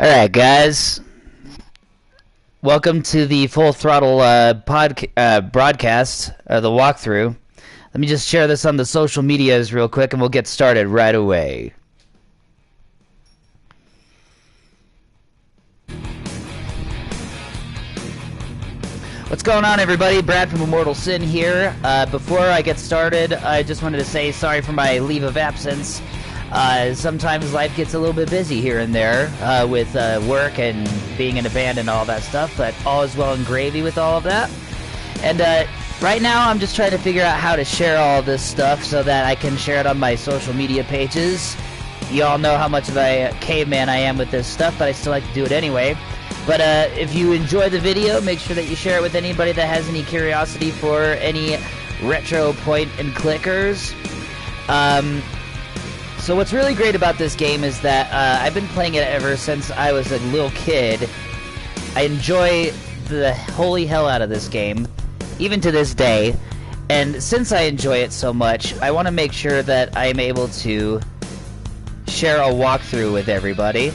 Alright, guys. Welcome to the Full Throttle broadcast, the walkthrough. Let me just share this on the social medias real quick and we'll get started right away. What's going on, everybody? Brad from Immortal Sin here. Before I get started, I just wanted to say sorry for my leave of absence. Sometimes life gets a little bit busy here and there with work and being in a band and all that stuff, but all is well and gravy with all of that. And right now I'm just trying to figure out how to share all this stuff so that I can share it on my social media pages. You all know how much of a caveman I am with this stuff, but I still like to do it anyway. But if you enjoy the video, make sure that you share it with anybody that has any curiosity for any retro point and clickers. So what's really great about this game is that I've been playing it ever since I was a little kid. I enjoy the holy hell out of this game, even to this day. And since I enjoy it so much, I want to make sure that I'm able to share a walkthrough with everybody.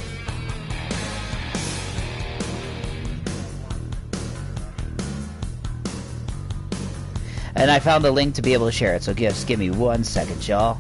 And I found the link to be able to share it, so just give me 1 second, y'all.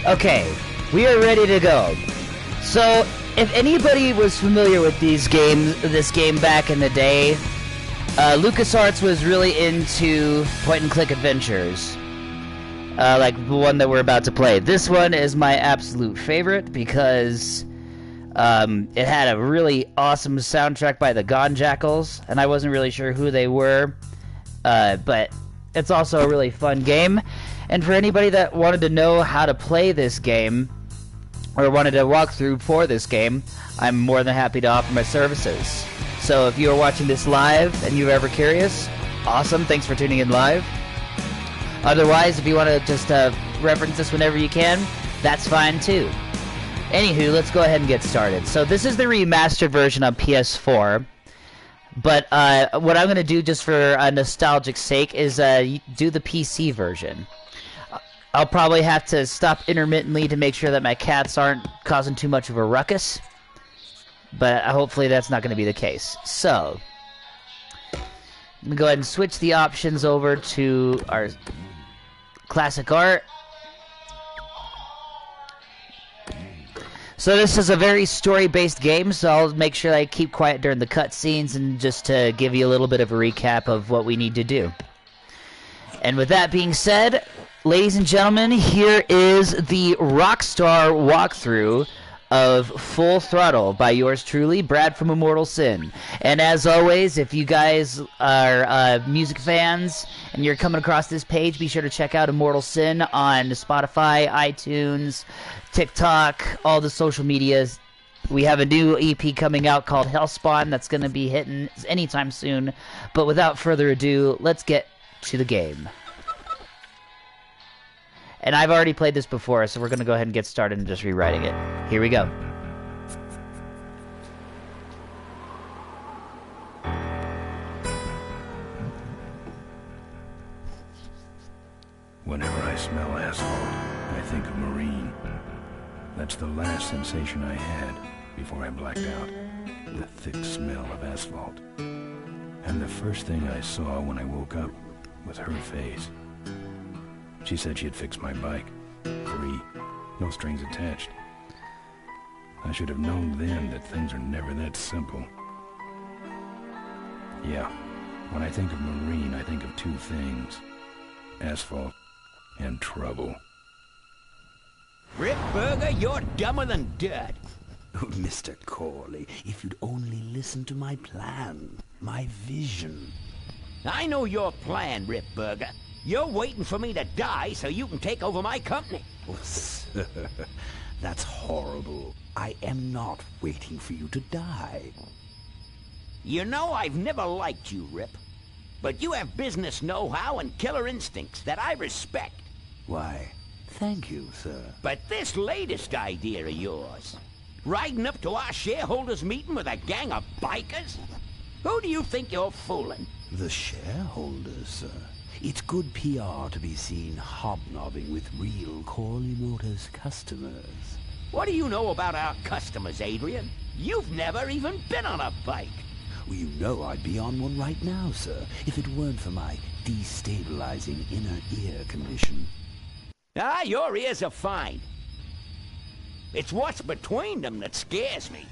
Okay, we are ready to go. So, if anybody was familiar with this game back in the day, LucasArts was really into point-and-click adventures, like the one that we're about to play. This one is my absolute favorite because it had a really awesome soundtrack by the Gone Jackals, and I wasn't really sure who they were, but it's also a really fun game. And for anybody that wanted to know how to play this game, or wanted to walk through for this game, I'm more than happy to offer my services. So if you are watching this live and you're ever curious, awesome, thanks for tuning in live. Otherwise, if you want to just reference this whenever you can, that's fine too. Anywho, let's go ahead and get started. So this is the remastered version on PS4. But what I'm going to do just for a nostalgic sake is do the PC version. I'll probably have to stop intermittently to make sure that my cats aren't causing too much of a ruckus. But hopefully that's not going to be the case. So, I'm going to go ahead and switch the options over to our classic art. So this is a very story-based game, so I'll make sure I keep quiet during the cutscenes and just to give you a little bit of a recap of what we need to do. And with that being said, ladies and gentlemen, here is the Rockstar walkthrough of Full Throttle by yours truly, Brad from Immortal Sin. And as always, if you guys are music fans and you're coming across this page, be sure to check out Immortal Sin on Spotify, iTunes, TikTok, all the social medias. We have a new EP coming out called Hellspawn that's going to be hitting anytime soon. But without further ado, let's get to the game. And I've already played this before, so we're going to go ahead and get started and just rewriting it. Here we go. Whenever I smell asphalt, I think of marine. That's the last sensation I had before I blacked out. The thick smell of asphalt. And the first thing I saw when I woke up was her face. She said she'd fix my bike. Free. No strings attached. I should have known then that things are never that simple. Yeah, when I think of marine, I think of two things. Asphalt and trouble. Rip Burger, you're dumber than dirt. Oh, Mr. Corley, if you'd only listen to my plan, my vision. I know your plan, Rip Burger. You're waiting for me to die so you can take over my company. Oh, sir, that's horrible. I am not waiting for you to die. You know I've never liked you, Rip. But you have business know-how and killer instincts that I respect. Why, thank you, sir. But this latest idea of yours, riding up to our shareholders' meeting with a gang of bikers? Who do you think you're fooling? The shareholders, sir. It's good PR to be seen hobnobbing with real Corley Motors customers. What do you know about our customers, Adrian? You've never even been on a bike. Well, you know I'd be on one right now, sir, if it weren't for my destabilizing inner ear condition. Ah, your ears are fine. It's what's between them that scares me.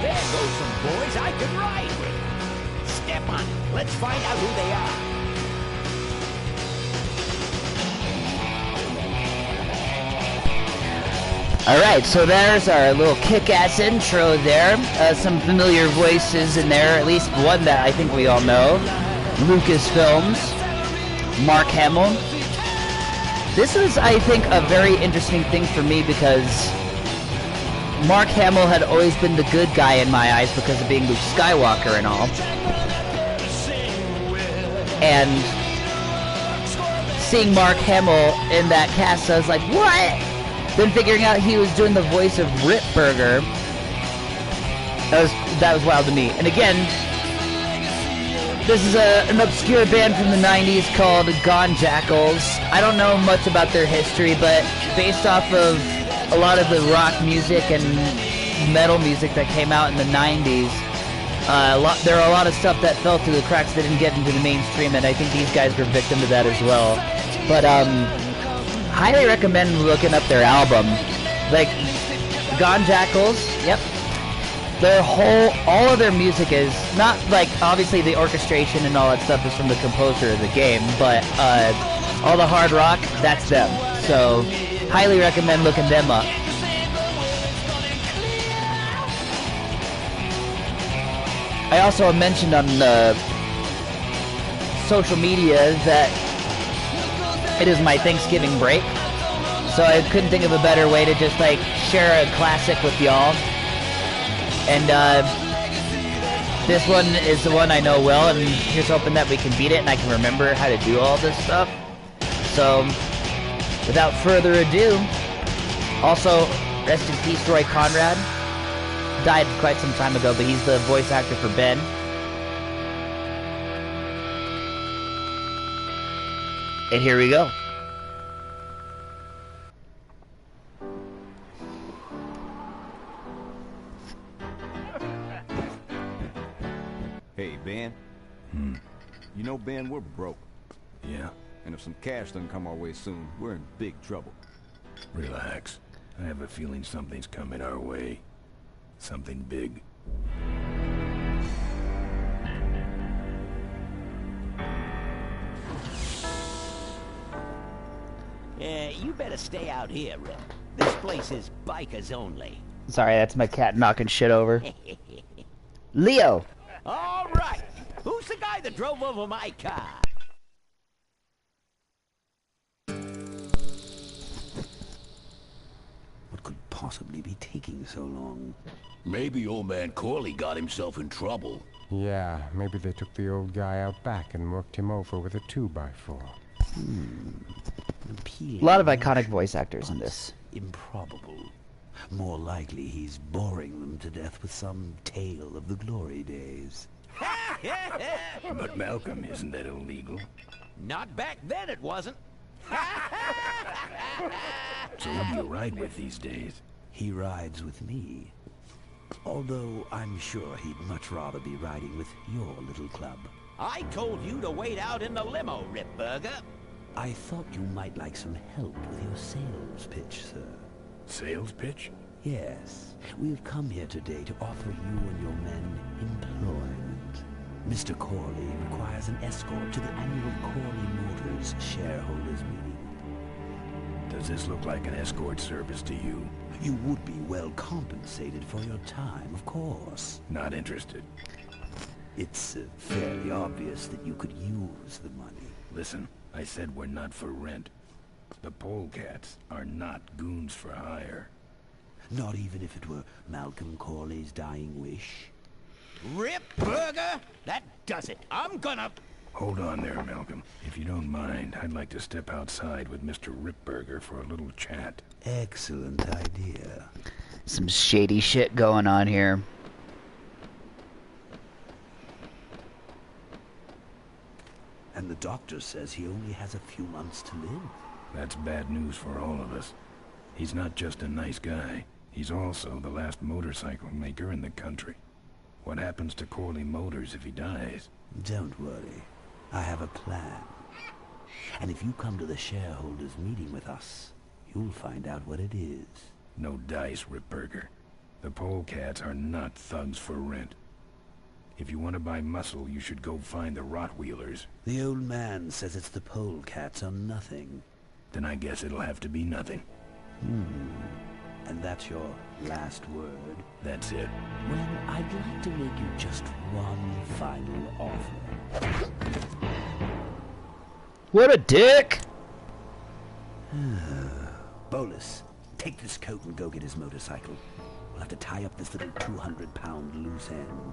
There goes some boys I could ride with. Step on it. Let's find out who they are. Alright, so there's our little kick-ass intro there. Some familiar voices in there, at least one that I think we all know. Lucasfilms, Mark Hamill. This was, I think, a very interesting thing for me because Mark Hamill had always been the good guy in my eyes because of being Luke Skywalker and all. And seeing Mark Hamill in that cast, I was like, what? Then figuring out he was doing the voice of Rip Burger, that was wild to me. And again, this is an obscure band from the 90s called Gone Jackals. I don't know much about their history, but based off of a lot of the rock music and metal music that came out in the 90s, there are a lot of stuff that fell through the cracks that didn't get into the mainstream, and I think these guys were victim to that as well. But highly recommend looking up their album. Like, Gone Jackals, yep. All of their music is not, like, obviously the orchestration and all that stuff is from the composer of the game, but all the hard rock, that's them. So highly recommend looking them up. I also mentioned on social media that it is my Thanksgiving break, so I couldn't think of a better way to just like share a classic with y'all. And this one is the one I know well, and here's hoping that we can beat it and I can remember how to do all this stuff. So without further ado, also, rest in peace, Roy Conrad. Died quite some time ago, but he's the voice actor for Ben. And here we go. Hey, Ben. You know, Ben, we're broke. Yeah? And if some cash doesn't come our way soon, we're in big trouble. Relax. I have a feeling something's coming our way. Something big. You better stay out here, Rip. This place is bikers only. Sorry, that's my cat knocking shit over. Leo! All right. Who's the guy that drove over my car? What could possibly be taking so long? Maybe old man Corley got himself in trouble. Yeah, maybe they took the old guy out back and worked him over with a 2x4. A lot of iconic voice actors in this. Improbable. More likely he's boring them to death with some tale of the glory days. But Malcolm, isn't that illegal? Not back then, it wasn't. So who do you ride with these days? He rides with me. Although I'm sure he'd much rather be riding with your little club. I told you to wait out in the limo, Ripburger. I thought you might like some help with your sales pitch, sir. Sales pitch? Yes. We have come here today to offer you and your men employment. Mr. Corley requires an escort to the annual Corley Motors shareholders meeting. Does this look like an escort service to you? You would be well compensated for your time, of course. Not interested. It's fairly obvious that you could use the money. Listen, I said we're not for rent. The polecats are not goons for hire. Not even if it were Malcolm Corley's dying wish? Ripburger? That does it. I'm gonna... Hold on there, Malcolm. If you don't mind, I'd like to step outside with Mr. Ripburger for a little chat. Excellent idea. Some shady shit going on here. And the doctor says he only has a few months to live. That's bad news for all of us. He's not just a nice guy. He's also the last motorcycle maker in the country. What happens to Corley Motors if he dies? Don't worry. I have a plan. And if you come to the shareholders meeting with us, you'll find out what it is. No dice, Ripburger. The polecats are not thugs for rent. If you want to buy muscle, you should go find the Rottweilers. The old man says it's the polecats or nothing. Then I guess it'll have to be nothing. And that's your last word? That's it. Well, I'd like to make you just one final offer. What a dick! Bolus, take this coat and go get his motorcycle. We'll have to tie up this little 200-pound loose end.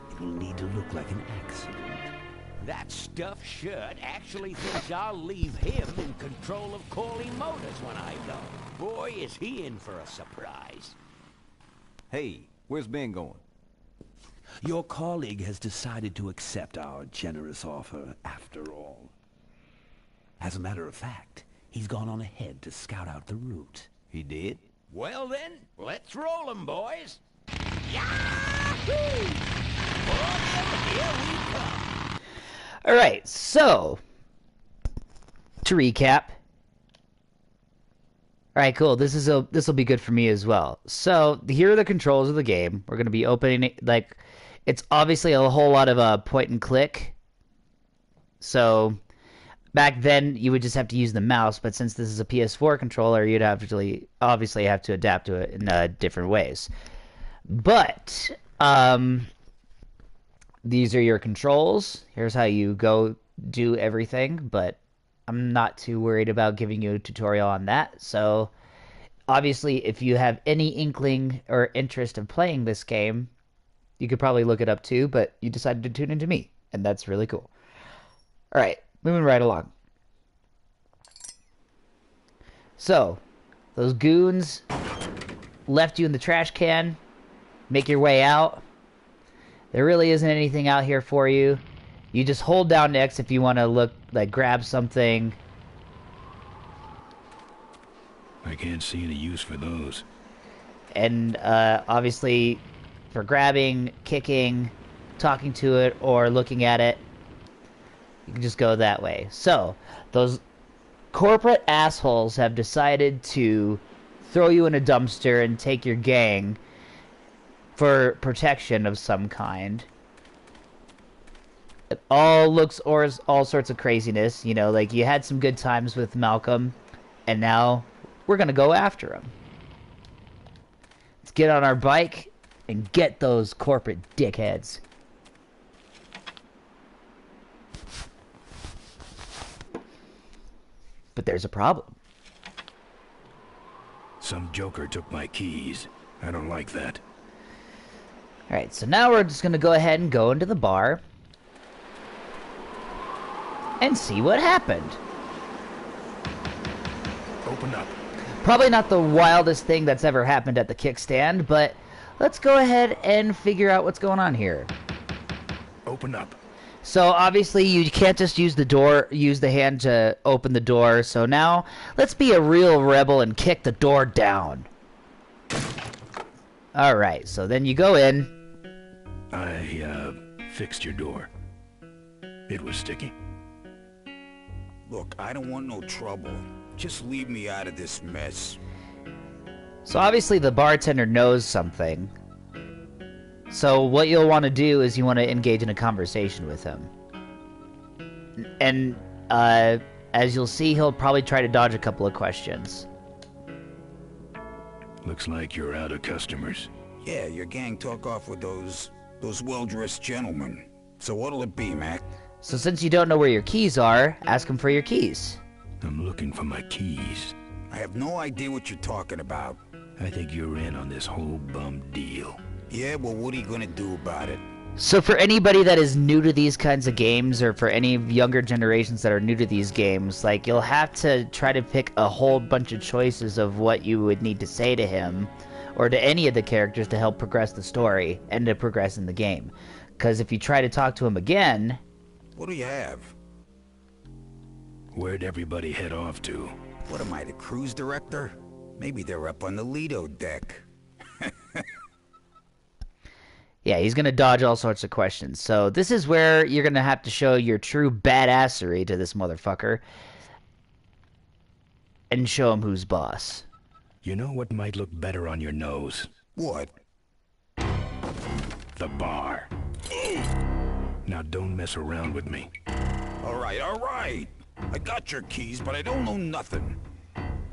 It will need to look like an accident. That stuffed shirt actually thinks I'll leave him in control of Corley Motors when I go. Boy, is he in for a surprise. Hey, where's Ben going? Your colleague has decided to accept our generous offer after all. As a matter of fact, he's gone on ahead to scout out the route. He did? Well then, let's roll 'em, boys. Yahoo! For here we come. Alright, so... to recap... Alright, cool. This will be good for me as well. So, here are the controls of the game. We're going to be opening it, like... It's obviously a whole lot of point and click. So... Back then, you would just have to use the mouse, but since this is a PS4 controller, you'd have to obviously have to adapt to it in different ways. But, these are your controls. Here's how you go do everything, but I'm not too worried about giving you a tutorial on that. So, obviously, if you have any inkling or interest of playing this game, you could probably look it up too, but you decided to tune into me, and that's really cool. Alright. Moving right along. So, those goons left you in the trash can. Make your way out. There really isn't anything out here for you. You just hold down X if you want to look, like, grab something. I can't see any use for those. And, obviously, for grabbing, kicking, talking to it, or looking at it, you can just go that way. So, those corporate assholes have decided to throw you in a dumpster and take your gang for protection of some kind. It all looks all sorts of craziness. You know, like, you had some good times with Malcolm, and now we're gonna go after him. Let's get on our bike and get those corporate dickheads. But there's a problem. Some joker took my keys. I don't like that. Alright, so now we're just going to go ahead and go into the bar and see what happened. Open up. Probably not the wildest thing that's ever happened at the kickstand, but let's go ahead and figure out what's going on here. Open up. So obviously you can't just use the hand to open the door. So now let's be a real rebel and kick the door down. Alright, so then you go in. I fixed your door. It was sticky. Look, I don't want no trouble. Just leave me out of this mess. So obviously the bartender knows something. So what you'll want to do is you want to engage in a conversation with him. And as you'll see, he'll probably try to dodge a couple of questions. Looks like you're out of customers. Yeah, your gang took off with those well-dressed gentlemen. So what'll it be, Mac? So since you don't know where your keys are, ask him for your keys. I'm looking for my keys. I have no idea what you're talking about. I think you're in on this whole bum deal. Yeah, well, what are you gonna do about it? So for anybody that is new to these kinds of games, or for any younger generations that are new to these games, like, you'll have to try to pick a whole bunch of choices of what you would need to say to him, or to any of the characters to help progress the story, and to progress in the game. Because if you try to talk to him again... What do you have? Where'd everybody head off to? What am I, the cruise director? Maybe they're up on the Lido deck. Yeah, he's going to dodge all sorts of questions. So this is where you're going to have to show your true badassery to this motherfucker. And show him who's boss. You know what might look better on your nose? What? The bar. Now don't mess around with me. All right. I got your keys, but I don't know nothing.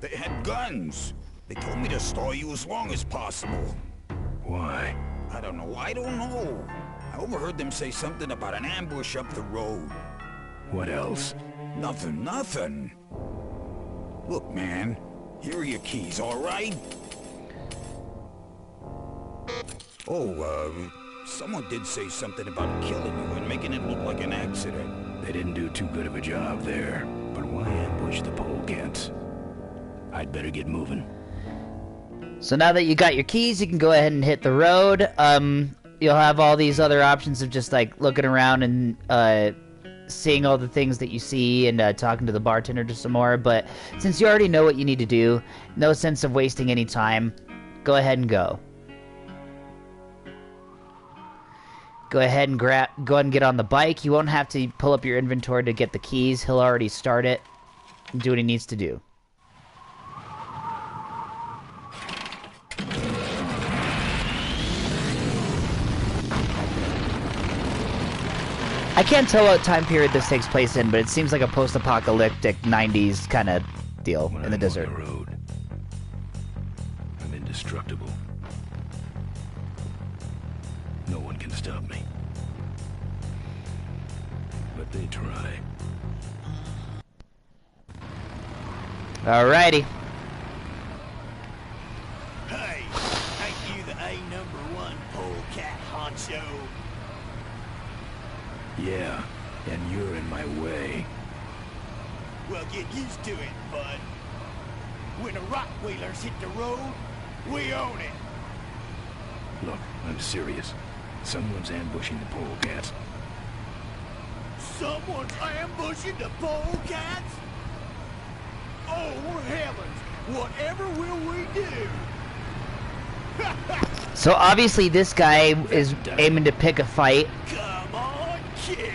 They had guns. They told me to stall you as long as possible. Why? I don't know. I overheard them say something about an ambush up the road. What else? Nothing. Look, man. Here are your keys, all right? Oh, someone did say something about killing you and making it look like an accident. They didn't do too good of a job there. But why ambush the polecats? I'd better get moving. So now that you got your keys, you can go ahead and hit the road. You'll have all these other options of just, like, looking around and seeing all the things that you see and talking to the bartender just some more. But since you already know what you need to do, no sense of wasting any time, go ahead and go. Go ahead and get on the bike. You won't have to pull up your inventory to get the keys. He'll already start it and do what he needs to do. I can't tell what time period this takes place in, but it seems like a post-apocalyptic 90s kind of deal in the desert. On the road, I'm indestructible. No one can stop me. But they try. Alrighty. Hey, ain't you the A#1 polecat honcho? Yeah, and you're in my way. Well, get used to it, bud. When the rock wheelers hit the road, we own it. Look, I'm serious. Someone's ambushing the polecats. Someone's ambushing the polecats? Oh, heavens! Whatever will we do? So obviously this guy is aiming to pick a fight. Come on, kitty!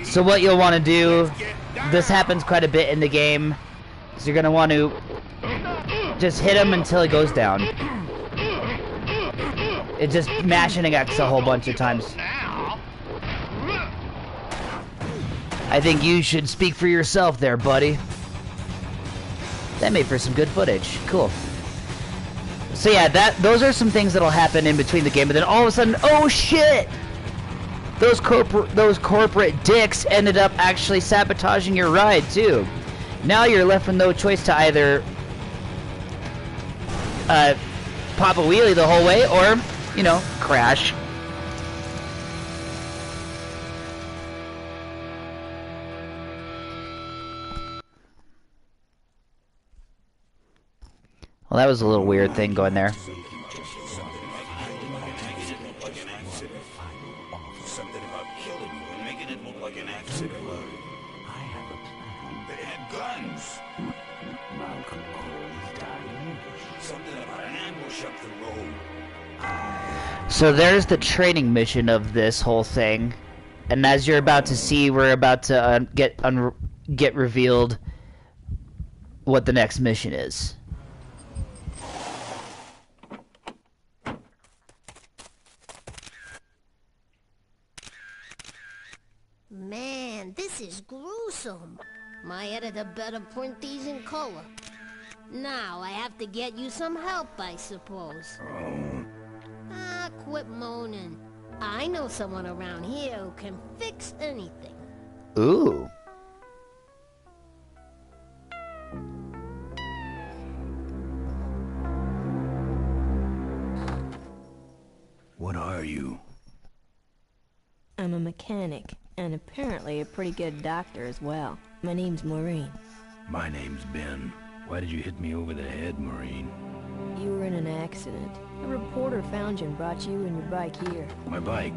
So what you'll want to do, this happens quite a bit in the game, so you're going to want to just hit him until he goes down. It's just mashing an X a whole bunch of times. I think you should speak for yourself there, buddy. That made for some good footage. Cool. So yeah, those are some things that'll happen in between the game, but then all of a sudden, oh shit! Those corporate dicks ended up actually sabotaging your ride too. Now you're left with no choice to either pop a wheelie the whole way or, you know, crash. Well, that was a little weird thing going there. Something about killing you and making it look like an accident. I have a plan. They had guns. Malcolm Corey's dying. Something about an ambush up the road. So there's the training mission of this whole thing. And as you're about to see, we're about to get revealed what the next mission is. Man, this is gruesome. My editor better print these in color. Now I have to get you some help, I suppose. Ah, quit moaning. I know someone around here who can fix anything. Ooh. What are you? I'm a mechanic, and apparently a pretty good doctor as well. My name's Maureen. My name's Ben. Why did you hit me over the head, Marine? You were in an accident. A reporter found you and brought you and your bike here. My bike?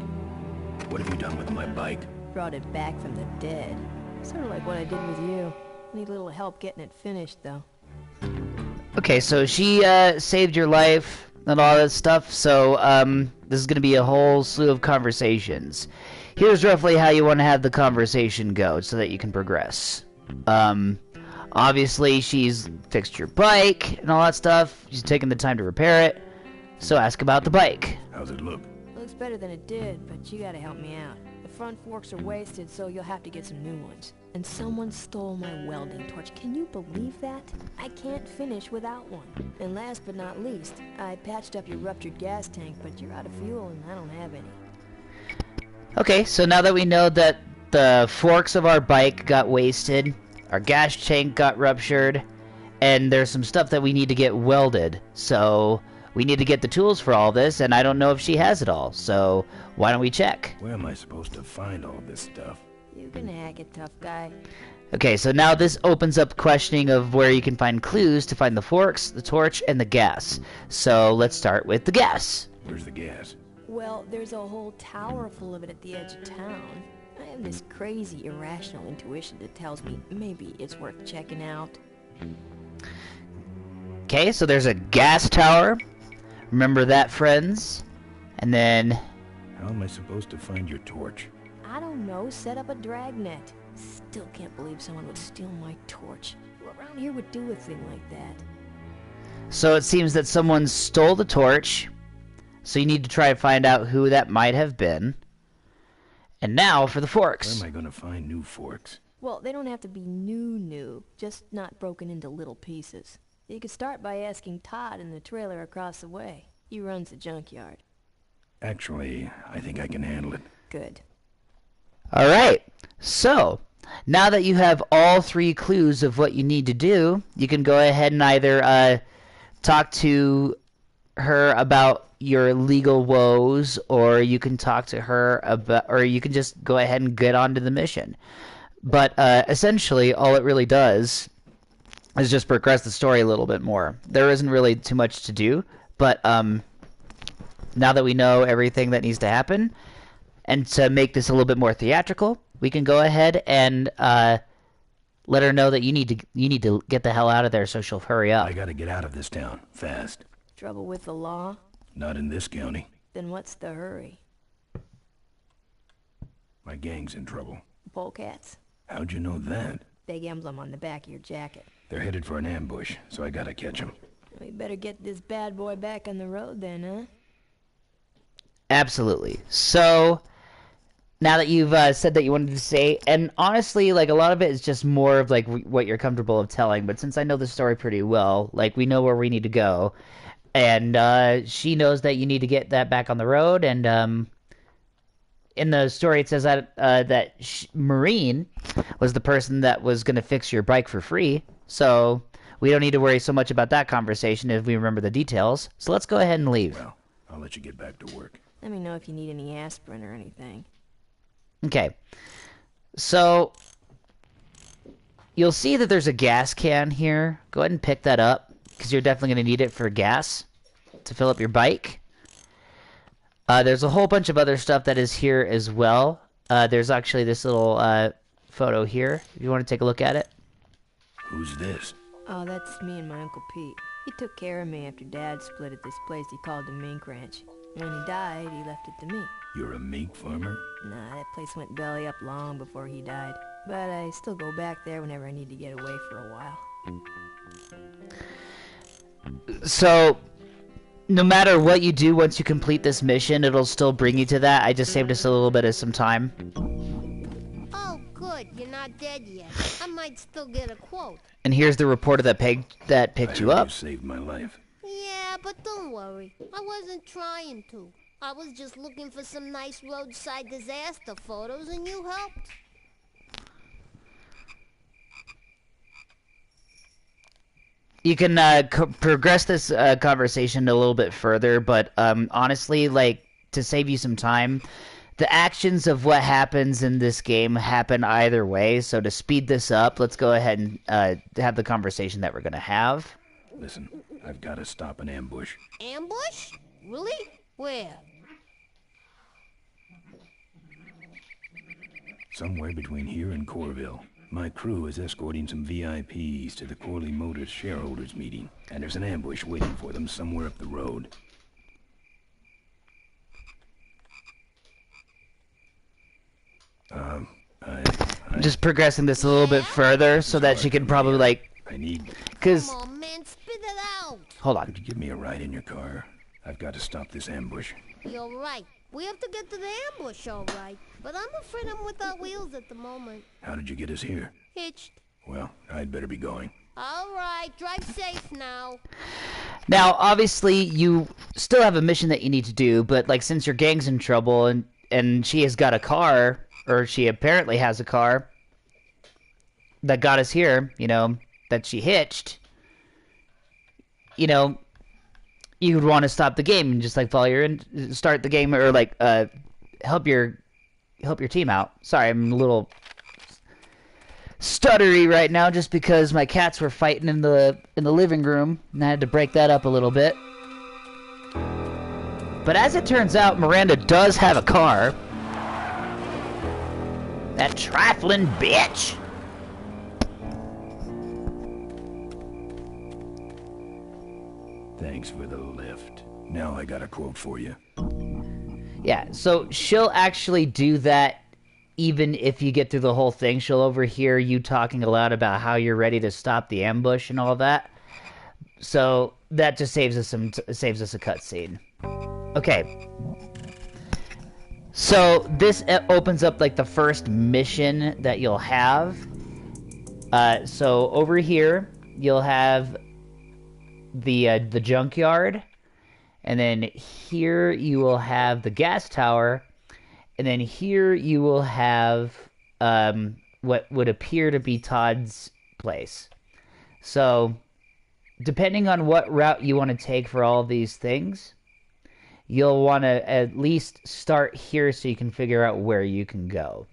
What have you done with my bike? Brought it back from the dead. Sort of like what I did with you. Need a little help getting it finished, though. Okay, so she saved your life and all that stuff, so this is going to be a whole slew of conversations. Here's roughly how you want to have the conversation go so that you can progress. Obviously, she's fixed your bike and all that stuff. She's taken the time to repair it, so ask about the bike. How's it look? Looks better than it did, but you gotta help me out. The front forks are wasted, so you'll have to get some new ones. And someone stole my welding torch. Can you believe that? I can't finish without one. And last but not least, I patched up your ruptured gas tank, but you're out of fuel and I don't have any. Okay, so now that we know that the forks of our bike got wasted, our gas tank got ruptured, and there's some stuff that we need to get welded, so we need to get the tools for all this, and I don't know if she has it all, so why don't we check? Where am I supposed to find all this stuff? You can hack it, tough guy. Okay, so now this opens up questioning of where you can find clues to find the forks, the torch, and the gas. So let's start with the gas. Where's the gas? Well, there's a whole tower full of it at the edge of town. I have this crazy, irrational intuition that tells me maybe it's worth checking out. Okay, so there's a gas tower. Remember that, friends. And then... How am I supposed to find your torch? I don't know, set up a dragnet. Still can't believe someone would steal my torch. Who around here would do a thing like that? So it seems that someone stole the torch. So you need to try to find out who that might have been. And now for the forks. Where am I going to find new forks? Well, they don't have to be new, just not broken into little pieces. You could start by asking Todd in the trailer across the way. He runs the junkyard. Actually, I think I can handle it. Good. Alright, so now that you have all three clues of what you need to do, you can go ahead and either talk to her about your legal woes, or you can talk to her about, or you can just go ahead and get on to the mission. But essentially, all it really does is just progress the story a little bit more. There isn't really too much to do, but now that we know everything that needs to happen, and to make this a little bit more theatrical, we can go ahead and let her know that you need to get the hell out of there, so she'll hurry up. I gotta get out of this town, fast. Trouble with the law? Not in this county. Then what's the hurry? My gang's in trouble. Polecats? How'd you know that? Big emblem on the back of your jacket. They're headed for an ambush, so I gotta catch them. We better get this bad boy back on the road then, huh? Absolutely. So, now that you've said that you wanted to say, and honestly, like, a lot of it is just more of, like, what you're comfortable of telling, but since I know the story pretty well, like, we know where we need to go, and she knows that you need to get that back on the road, and in the story it says that Maureen was the person that was going to fix your bike for free, so we don't need to worry so much about that conversation if we remember the details. So let's go ahead and leave. Well, I'll let you get back to work. Let me know if you need any aspirin or anything. Okay. So you'll see that there's a gas can here. Go ahead and pick that up, because you're definitely going to need it for gas to fill up your bike. There's a whole bunch of other stuff that is here as well. There's actually this little photo here, if you want to take a look at it. Who's this? Oh, that's me and my Uncle Pete. He took care of me after Dad split at this place he called the Mink Ranch. When he died, he left it to me. You're a mink farmer? Nah, that place went belly up long before he died. But I still go back there whenever I need to get away for a while. So, no matter what you do once you complete this mission, it'll still bring you to that. I just saved us a little bit of some time. Oh, good. You're not dead yet. I might still get a quote. And here's the reporter that picked you up. You saved my life. Yeah, but don't worry. I wasn't trying to. I was just looking for some nice roadside disaster photos, and you helped. You can progress this conversation a little bit further, but honestly, like, to save you some time, the actions of what happens in this game happen either way, so to speed this up, let's go ahead and have the conversation that we're going to have. Listen, I've got to stop an ambush. Ambush? Really? Where? Somewhere between here and Corville. My crew is escorting some VIPs to the Corley Motors shareholders meeting, and there's an ambush waiting for them somewhere up the road. I'm just progressing this a little bit further so that she can probably, like... Because... Come on, man, spit it out! Hold on. Could you give me a ride in your car? I've got to stop this ambush. You're right. We have to get to the ambush, all right. But I'm afraid I'm without wheels at the moment. How did you get us here? Hitched. Well, I'd better be going. All right, drive safe now. Now, obviously, you still have a mission that you need to do, but, like, since your gang's in trouble and she has got a car, or she apparently has a car that got us here, you know, that she hitched, you know, you would want to stop the game and just, like, start the game, or, like, help your team out. Sorry, I'm a little stuttery right now just because my cats were fighting in the living room, and I had to break that up a little bit. But as it turns out, Miranda does have a car. That trifling bitch! Thanks for the lift. Now I got a quote for you. Yeah, so she'll actually do that even if you get through the whole thing. She'll overhear you talking aloud about how you're ready to stop the ambush and all that. So that just saves us a cutscene. Okay. So this opens up like the first mission that you'll have. So over here you'll have the junkyard, and then here you will have the gas tower, and then here you will have what would appear to be Todd's place. So depending on what route you want to take for all of these things, you'll want to at least start here so you can figure out where you can go.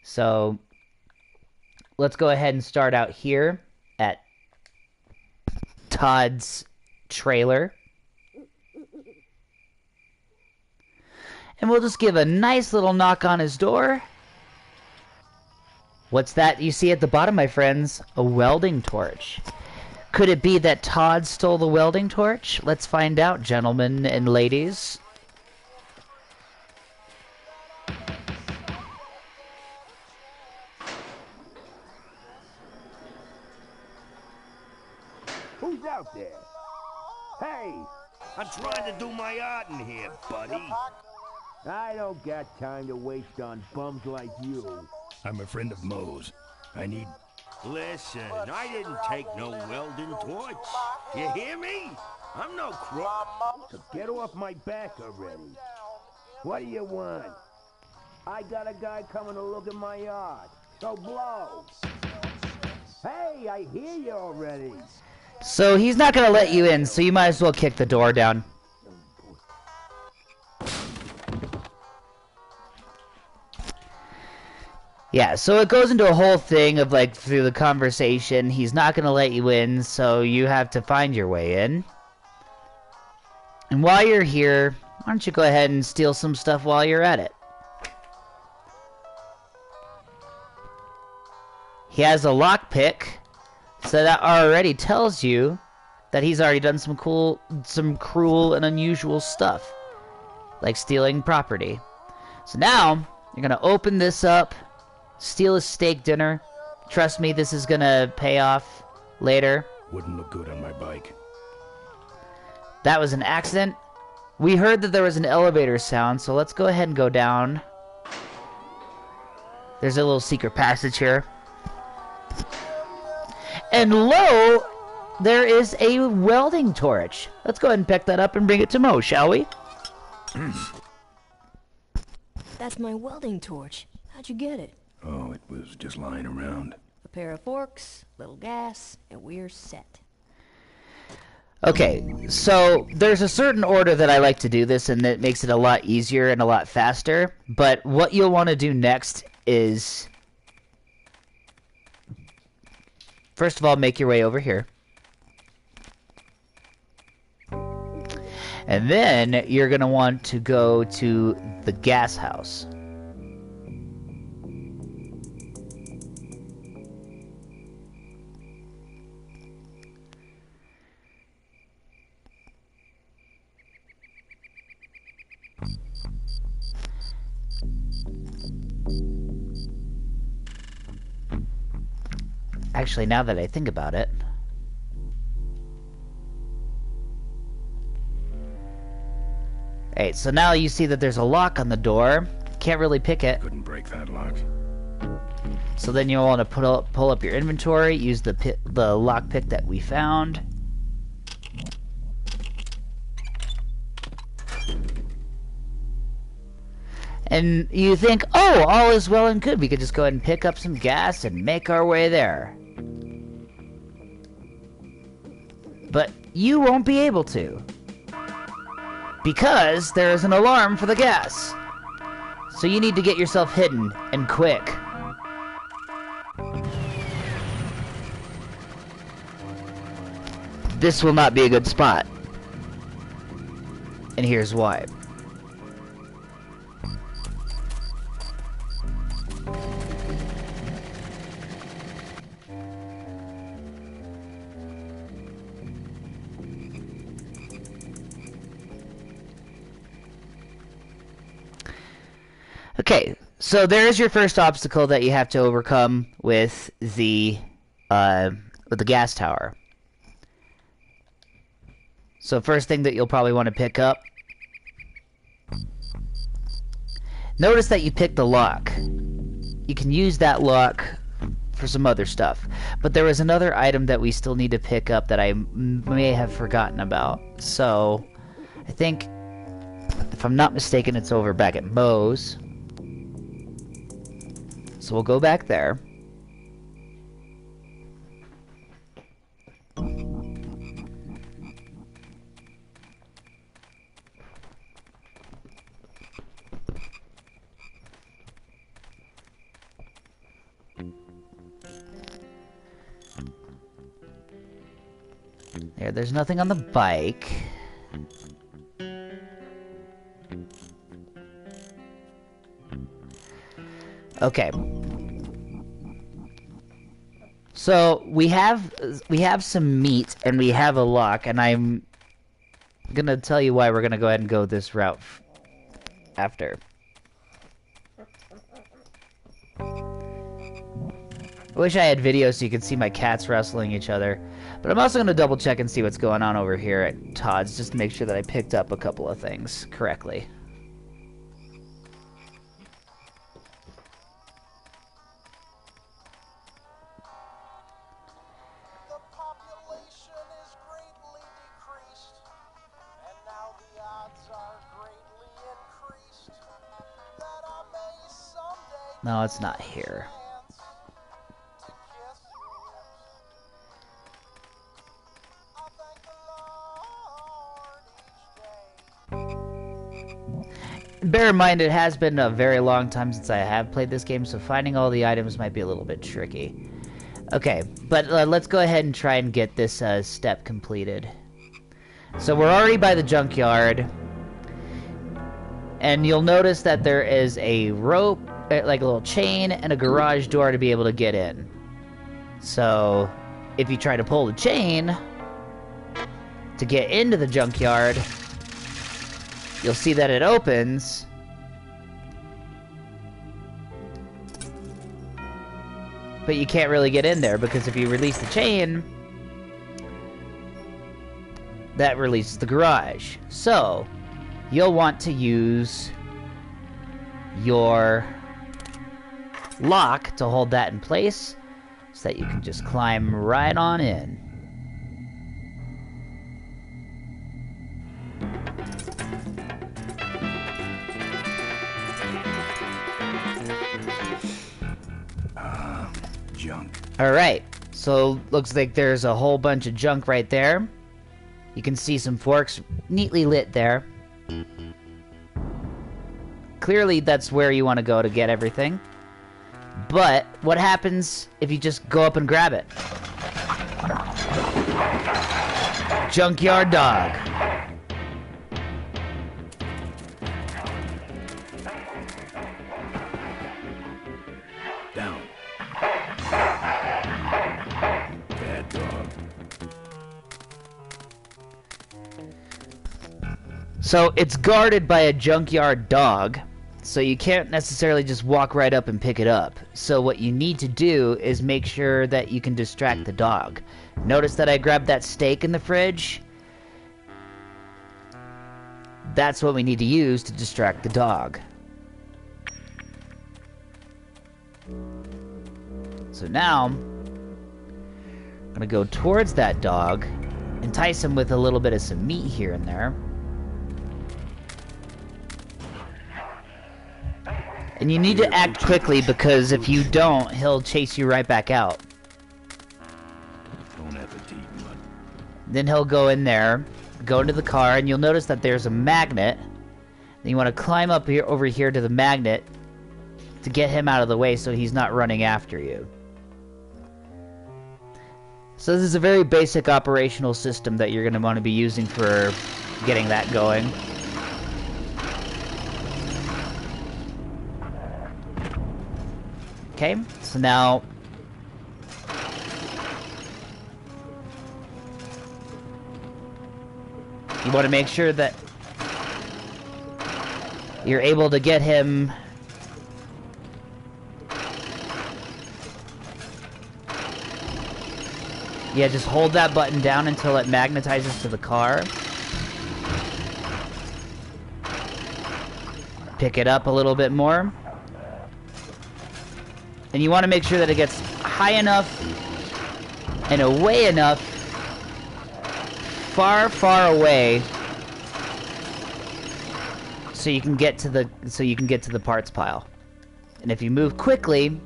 So let's go ahead and start out here at Todd's trailer. And we'll just give a nice little knock on his door. What's that you see at the bottom, my friends? A welding torch. Could it be that Todd stole the welding torch? Let's find out, gentlemen and ladies. Who's out there? Hey, I'm trying to do my art in here, buddy. I don't got time to waste on bums like you. I'm a friend of Moe's. I need... Listen, I didn't take no welding torch. You hear me? I'm no crook. So get off my back already. What do you want? I got a guy coming to look at my yard. So blow. Hey, I hear you already. So he's not going to let you in, so you might as well kick the door down. Yeah, so it goes into a whole thing of, like, through the conversation, he's not going to let you in, so you have to find your way in. And while you're here, why don't you go ahead and steal some stuff while you're at it? He has a lockpick, so that already tells you that he's already done some cruel and unusual stuff, like stealing property. So now, you're gonna open this up, steal a steak dinner. Trust me, this is gonna pay off later. Wouldn't look good on my bike. That was an accident. We heard that there was an elevator sound, so let's go ahead and go down. There's a little secret passage here. And lo, there is a welding torch. Let's go ahead and pick that up and bring it to Mo, shall we? That's my welding torch. How'd you get it? Oh, it was just lying around. A pair of forks, little gas, and we're set. Okay, so there's a certain order that I like to do this, and that makes it a lot easier and a lot faster. But what you'll want to do next is, first of all, make your way over here. And then you're going to want to go to the gas house. Actually, now that I think about it, alright, so now you see that there's a lock on the door. Can't really pick it. Couldn't break that lock. So then you'll want to pull up your inventory, use the lockpick that we found. And you think, oh, all is well and good. We could just go ahead and pick up some gas and make our way there. But you won't be able to. Because there is an alarm for the gas. So you need to get yourself hidden, and quick. This will not be a good spot. And here's why. Okay, so there's your first obstacle that you have to overcome with the gas tower. So first thing that you'll probably want to pick up. Notice that you picked the lock. You can use that lock for some other stuff. But there was another item that we still need to pick up that I may have forgotten about. So I think, if I'm not mistaken, it's over back at Moe's. So we'll go back there. There's nothing on the bike. Okay. So we have some meat and we have a lock, and I'm gonna tell you why we're gonna go ahead and go this route after. I wish I had video so you could see my cats wrestling each other. But I'm also going to double check and see what's going on over here at Todd's, just to make sure that I picked up a couple of things correctly. The population is greatly decreased, and now the odds are greatly increased that I may someday... No, it's not here. Bear in mind, it has been a very long time since I have played this game, so finding all the items might be a little bit tricky. Okay, but let's go ahead and try and get this step completed. So we're already by the junkyard, and you'll notice that there is a rope, like a little chain, and a garage door to be able to get in. So if you try to pull the chain to get into the junkyard, you'll see that it opens, but you can't really get in there because if you release the chain, that releases the garage. So, you'll want to use your lock to hold that in place so that you can just climb right on in. Junk. Alright, so looks like there's a whole bunch of junk right there. You can see some forks neatly lit there. Clearly that's where you want to go to get everything. But what happens if you just go up and grab it? Junkyard dog. Down. Bad dog. So it's guarded by a junkyard dog, so you can't necessarily just walk right up and pick it up. So what you need to do is make sure that you can distract the dog. Notice that I grabbed that steak in the fridge? That's what we need to use to distract the dog. So now, I'm gonna go towards that dog, entice him with a little bit of some meat here and there. And you need to act quickly because if you don't, he'll chase you right back out. Don't appetite, bud. Then he'll go in there, go into the car, and you'll notice that there's a magnet. Then you want to climb up here, over here to the magnet to get him out of the way so he's not running after you. So this is a very basic operational system that you're going to want to be using for getting that going. Okay, so now you want to make sure that you're able to get him yeah, just hold that button down until it magnetizes to the car. Pick it up a little bit more. And you want to make sure that it gets high enough and away enough, far, far away, so you can get to the parts pile. And if you move quickly,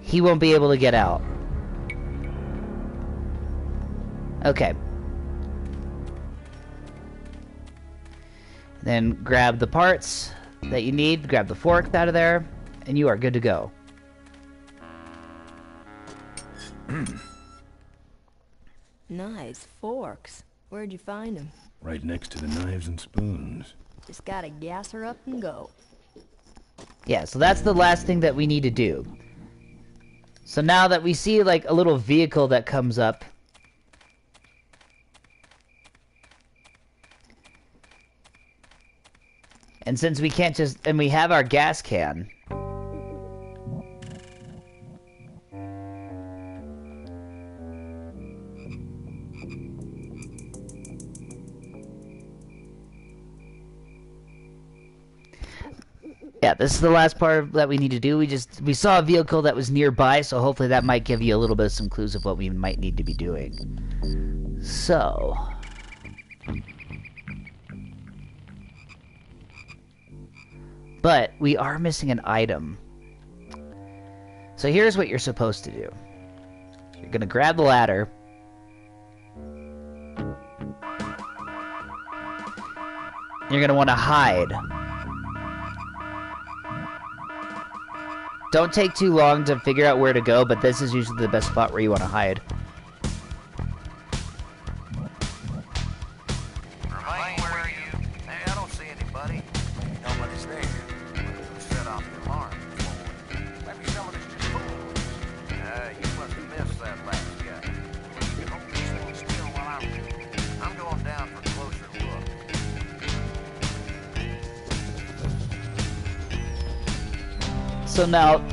he won't be able to get out. Okay. Then grab the parts that you need, grab the fork out of there, and you are good to go. Nice forks. Where'd you find them? Right next to the knives and spoons. Just gotta gas her up and go. Yeah, so that's the last thing that we need to do. So now that we see like a little vehicle that comes up, and since we can't just, and we have our gas can, yeah, this is the last part that we need to do. We saw a vehicle that was nearby, so hopefully that might give you a little bit of some clues of what we might need to be doing. So, but we are missing an item. So here's what you're supposed to do. You're gonna grab the ladder. You're gonna want to hide. Don't take too long to figure out where to go, but this is usually the best spot where you want to hide. Remain, where are you? Hey, I don't see anybody. Nobody's there. Who set off the alarm? Maybe somebody's just fooling. You must have missed that last guy. You can hold this thing still while I'm going down for a closer look. So now,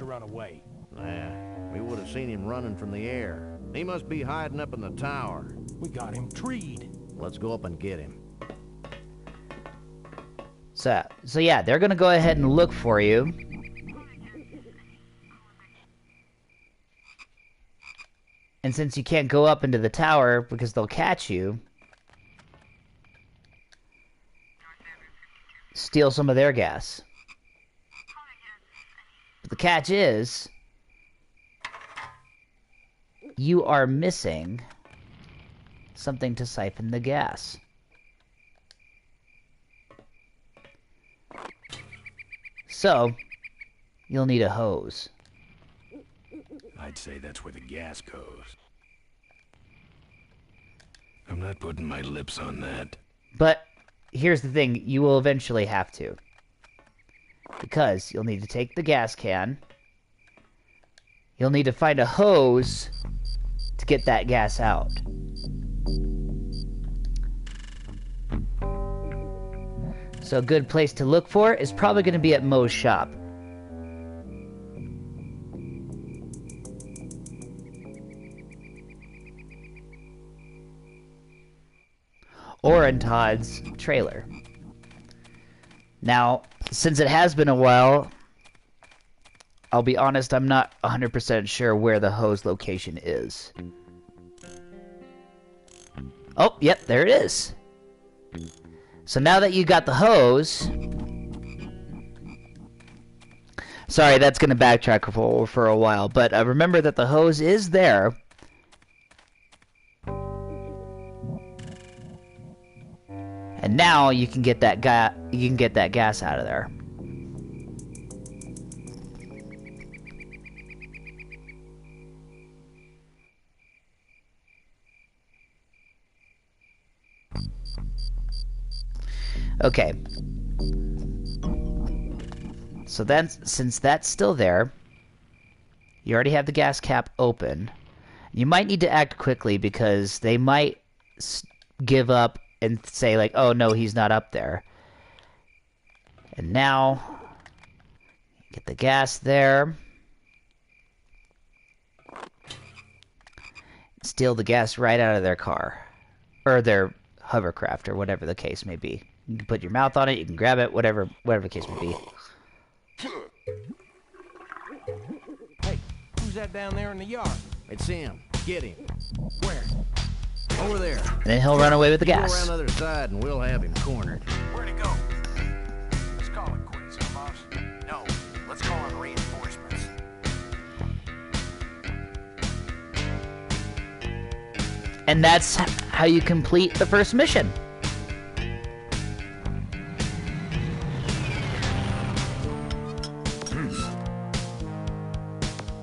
to run away. Nah, we would have seen him running from the air. He must be hiding up in the tower. We got him treed. Let's go up and get him. So yeah, they're gonna go ahead and look for you. And since you can't go up into the tower because they'll catch you, steal some of their gas. But the catch is, you are missing something to siphon the gas. So, you'll need a hose. I'd say that's where the gas goes. I'm not putting my lips on that. But here's the thing, you will eventually have to. Because you'll need to take the gas can. You'll need to find a hose to get that gas out. So a good place to look for is probably going to be at Moe's shop. Or in Todd's trailer. Now, since it has been a while, I'll be honest, I'm not 100% sure where the hose location is. Oh, yep, there it is. So now that you got the hose... Sorry, that's going to backtrack for a while, but remember that the hose is there. And now you can get that gas out of there. Okay. So then, since that's still there, you already have the gas cap open. You might need to act quickly because they might give up and say like, oh no, he's not up there. And now, get the gas there. Steal the gas right out of their car. Or their hovercraft, or whatever the case may be. You can put your mouth on it, you can grab it, whatever the case may be. Hey, who's that down there in the yard? It's him. Get him. Where? Over there. And then he'll run away with the Go gas. around the other side and we'll have him cornered. Where'd he go? Let's call it quits, huh, boss? No, let's call in reinforcements. And that's how you complete the first mission.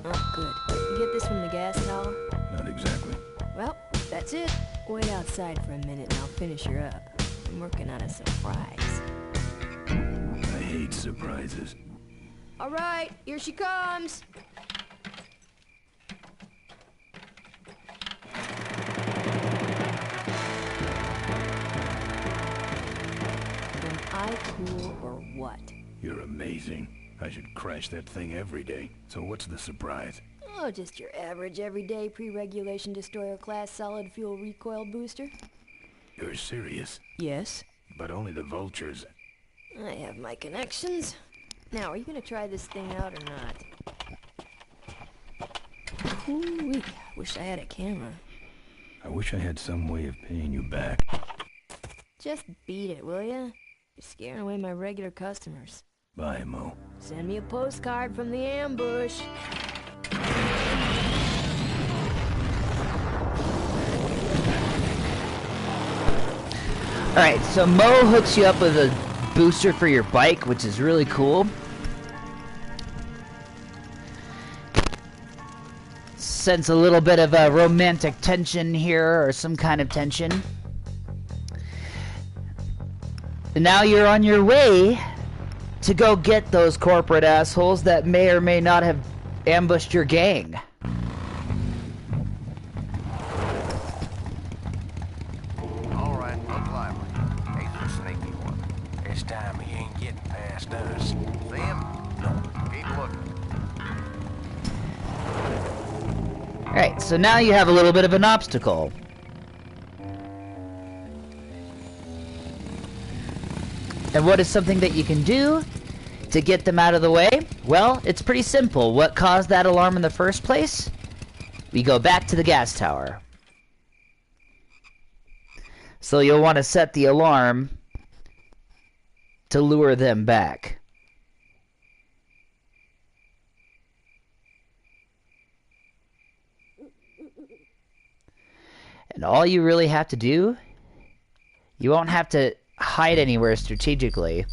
Oh, good. You get this from the gas tower? Not exactly. Well, that's it. Wait outside for a minute and I'll finish her up. I'm working on a surprise. I hate surprises. All right, here she comes. Am I cool or what? You're amazing. I should crash that thing every day. So what's the surprise? Oh, just your average everyday pre-regulation destroyer class solid fuel recoil booster. You're serious? Yes. But only the vultures. I have my connections. Now, are you gonna try this thing out or not? Ooh-wee. Wish I had a camera. I wish I had some way of paying you back. Just beat it, will ya? You're scaring away my regular customers. Bye, Mo. Send me a postcard from the ambush. Alright, so Mo hooks you up with a booster for your bike, which is really cool. Sense a little bit of a romantic tension here, or some kind of tension. And now you're on your way to go get those corporate assholes that may or may not have ambushed your gang. All right, look lively. He's a sneaky one. This time he ain't getting past us. See him? No. Keep looking. Alright, so now you have a little bit of an obstacle. And what is something that you can do to get them out of the way? Well, it's pretty simple. What caused that alarm in the first place? We go back to the gas tower. So you'll want to set the alarm to lure them back. And all you really have to do, you won't have to hide anywhere strategically.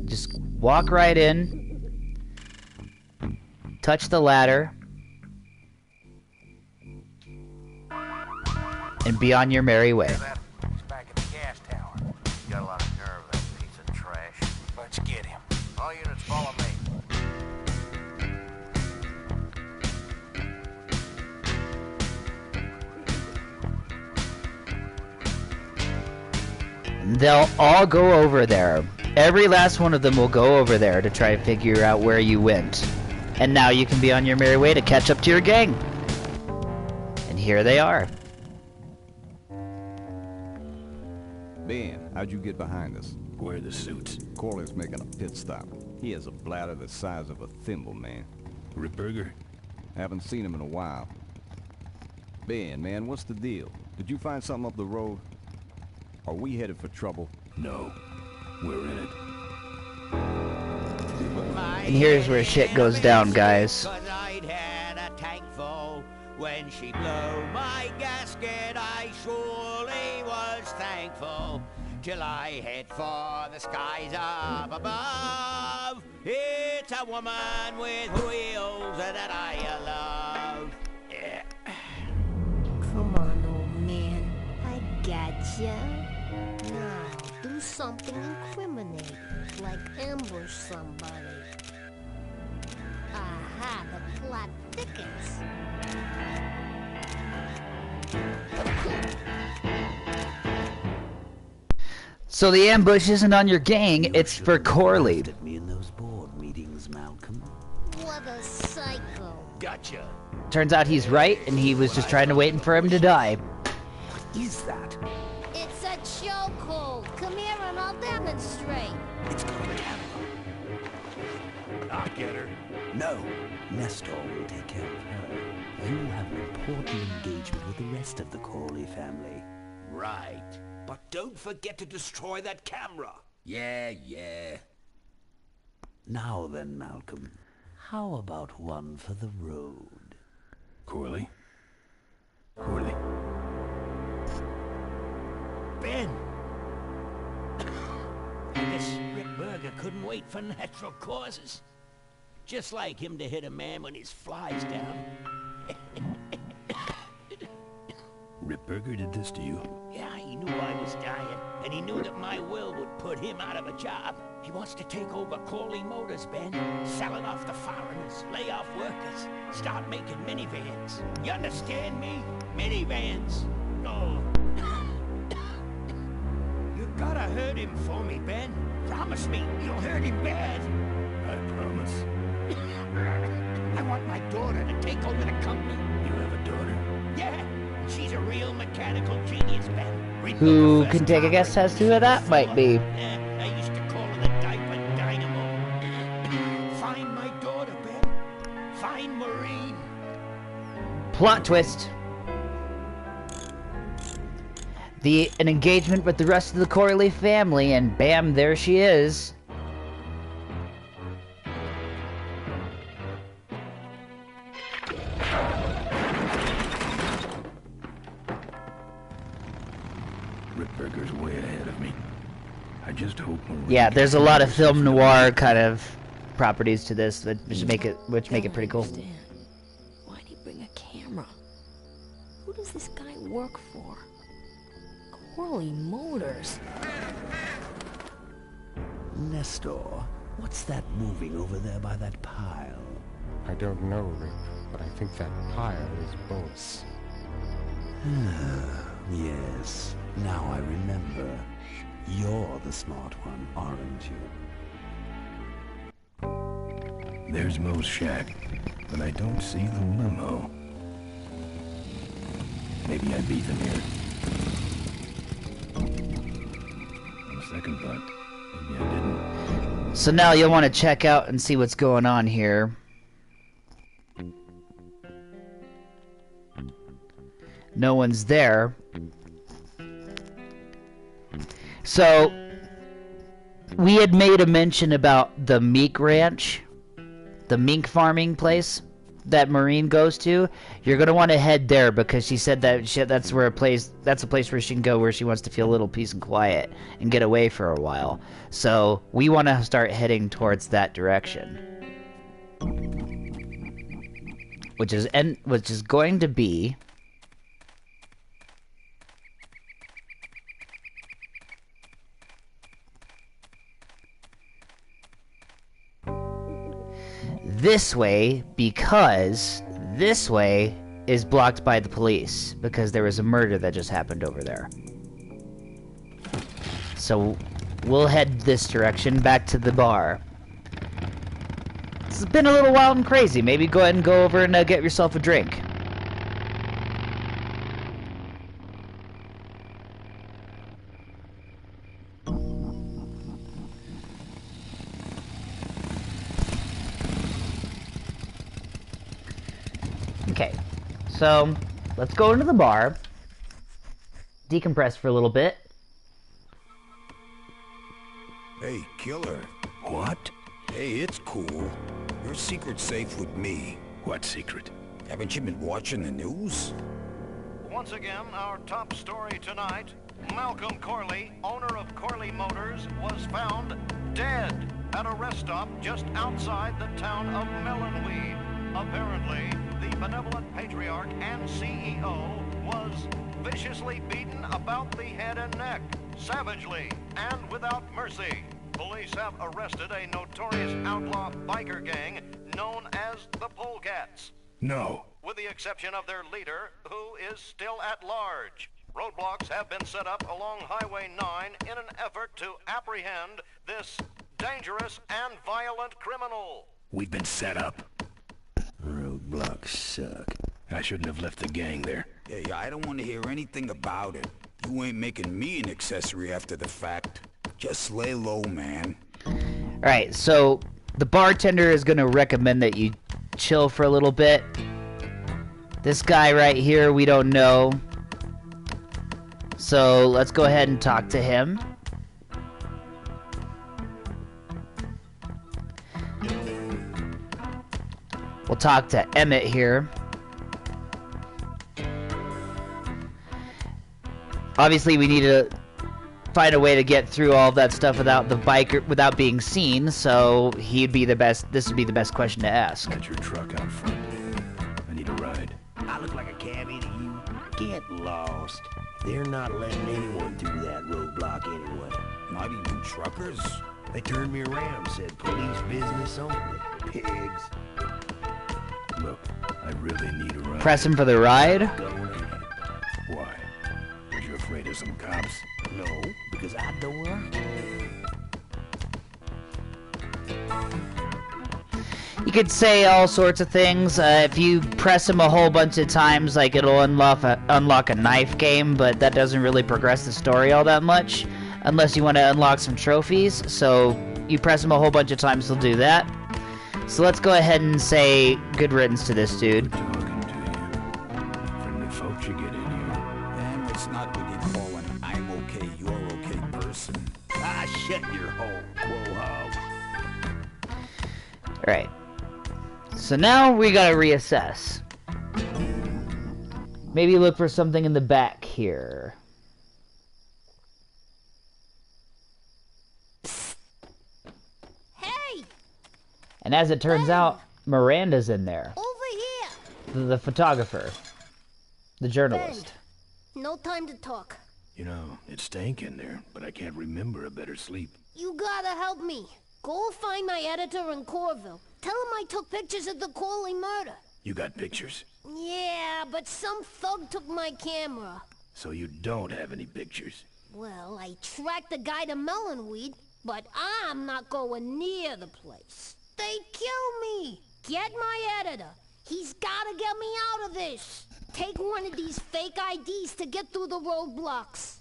Just walk right in, touch the ladder, and be on your merry way. He's back at the gas tower. You got a lot of nerve, that piece of trash. Let's get him. All units follow me. They'll all go over there. Every last one of them will go over there to try to figure out where you went. And now you can be on your merry way to catch up to your gang. And here they are. Ben, how'd you get behind us? Where are the suits? Corley's making a pit stop. He has a bladder the size of a thimble, man. Ripburger? Haven't seen him in a while. Ben, man, what's the deal? Did you find something up the road? Are we headed for trouble? No. We're in it. And here's where shit goes down, guys. I'd had a tank full. When she blew my gasket, I surely was thankful. Till I head for the skies up above. It's a woman with wheels that I love. Yeah. Come on, old man. I gotcha. Now, do something incriminating, like ambush somebody. Aha, the plot thickens. So the ambush isn't on your gang, it's for Corley. At me in those board meetings, Malcolm. What a psycho. Gotcha. Turns out he's right, and he was just trying to wait for him to die. What is that? It's a chokehold. Come here and I'll demonstrate. It's got a camera. I'll get her. No, Nestor will take care of her. You have an important engagement with the rest of the Corley family. Right. But don't forget to destroy that camera. Yeah. Now then, Malcolm, how about one for the road? Corley? Ben! I guess Ripburger couldn't wait for natural causes. Just like him to hit a man when his fly's down. Ripburger did this to you? Yeah, he knew I was dying, and he knew that my will would put him out of a job. He wants to take over Corley Motors, Ben. Sell it off to foreigners, lay off workers, start making minivans. You understand me? Minivans. Oh. You gotta hurt him for me, Ben. Promise me you'll hurt him bad. I promise. I want my daughter to take over the company. You have a daughter? Yeah, she's a real mechanical genius, Ben. Who can take a guess as to who that might be? I used to call her the diaper dynamo. Find my daughter, Ben. Find Maureen. Plot twist. An engagement with the rest of the Corley family, and bam, there she is. Ripburger's way ahead of me. I just hope Marie... Yeah, there's a lot of film noir kind of properties to this, which make it pretty cool. Why'd he bring a camera? Who does this guy work for? Corley Motors. Nestor, what's that moving over there by that pile? I don't know, Rick, but I think that pile is bolts. Yes, now I remember. You're the smart one, aren't you? There's Mo's shack, but I don't see the limo. Maybe I beat them here. On second thought, maybe I didn't. So now you'll want to check out and see what's going on here. No one's there. So, we had made a mention about the Meek Ranch, the mink farming place that Maureen goes to. You're gonna want to head there because she said that that's a place where she can go where she wants to feel a little peace and quiet and get away for a while. So we want to start heading towards that direction, which is going to be this way, because this way is blocked by the police because there was a murder that just happened over there. So we'll head this direction back to the bar. It's been a little wild and crazy. Maybe go ahead and go over and get yourself a drink. Okay, so let's go into the bar, decompress for a little bit. Hey, killer. What? Hey, it's cool. Your secret's safe with me. What secret? Haven't you been watching the news? Once again, our top story tonight, Malcolm Corley, owner of Corley Motors, was found dead at a rest stop just outside the town of Melonweed. Apparently, the benevolent patriarch and CEO was viciously beaten about the head and neck, savagely and without mercy. Police have arrested a notorious outlaw biker gang known as the Polecats. No. With the exception of their leader, who is still at large. Roadblocks have been set up along Highway 9 in an effort to apprehend this dangerous and violent criminal. We've been set up. Roadblocks suck. I shouldn't have left the gang there. Hey, I don't want to hear anything about it. You ain't making me an accessory after the fact. Just lay low, man. Alright, so the bartender is going to recommend that you chill for a little bit. This guy right here, we don't know. So let's go ahead and talk to him. We'll talk to Emmett here. Obviously, we need to find a way to get through all of that stuff without the biker, without being seen. So he'd be the best. This would be the best question to ask. Got your truck out front. I need a ride. I look like a cabbie to you. Get lost. They're not letting anyone through that roadblock anyway. Not even truckers? They turned me around, said police business only. Pigs. Look, I really need a ride. Press him for the ride. Go ahead. Why? Are you afraid of some cops? No, because I don't like it. You could say all sorts of things. If you press him a whole bunch of times, like it'll unlock a knife game, but that doesn't really progress the story all that much, unless you want to unlock some trophies. So you press him a whole bunch of times, he'll do that. So let's go ahead and say good riddance to this dude. Talking to you. Friendly folks you get in here. And it's not what you call an I'm okay, you're okay person. Ah, shut your hole, quahog. Alright. So now we gotta reassess. Maybe look for something in the back here. Hey! And as it turns out, Miranda's in there. Over here! The photographer. The journalist. No time to talk. You know, it stank in there, but I can't remember a better sleep. You gotta help me. Go find my editor in Corville. Tell him I took pictures of the Corley murder. You got pictures? Yeah, but some thug took my camera. So you don't have any pictures? Well, I tracked the guy to Melonweed, but I'm not going near the place. They kill me. Get my editor. He's gotta get me out of this. Take one of these fake IDs to get through the roadblocks.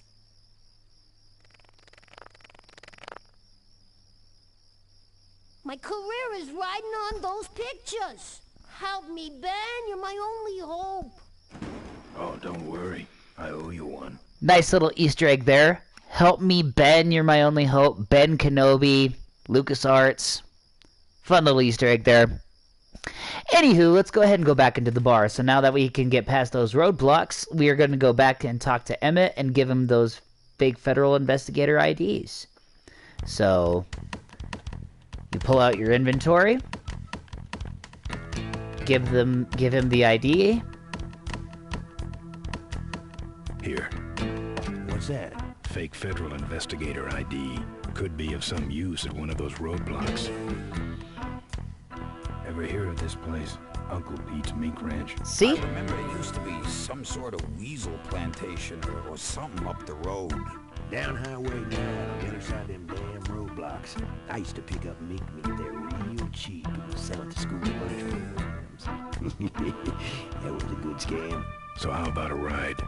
My career is riding on those pictures. Help me, Ben. You're my only hope. Oh, don't worry. I owe you one. Nice little Easter egg there. Help me, Ben. You're my only hope. Ben Kenobi, LucasArts. Fun little Easter egg there. Anywho, let's go ahead and go back into the bar. So now that we can get past those roadblocks, we are going to go back and talk to Emmett and give him those fake federal investigator IDs. So you pull out your inventory, give him the ID. Here. What's that? Fake federal investigator ID. Could be of some use at one of those roadblocks. Ever hear of this place? Uncle Pete's Mink Ranch? See? I remember it used to be some sort of weasel plantation or something up the road. Down highway now, on the other side of them damn roadblocks. I used to pick up mink meat there real cheap and sell it to school lunch programs. That was a good scam. So how about a ride?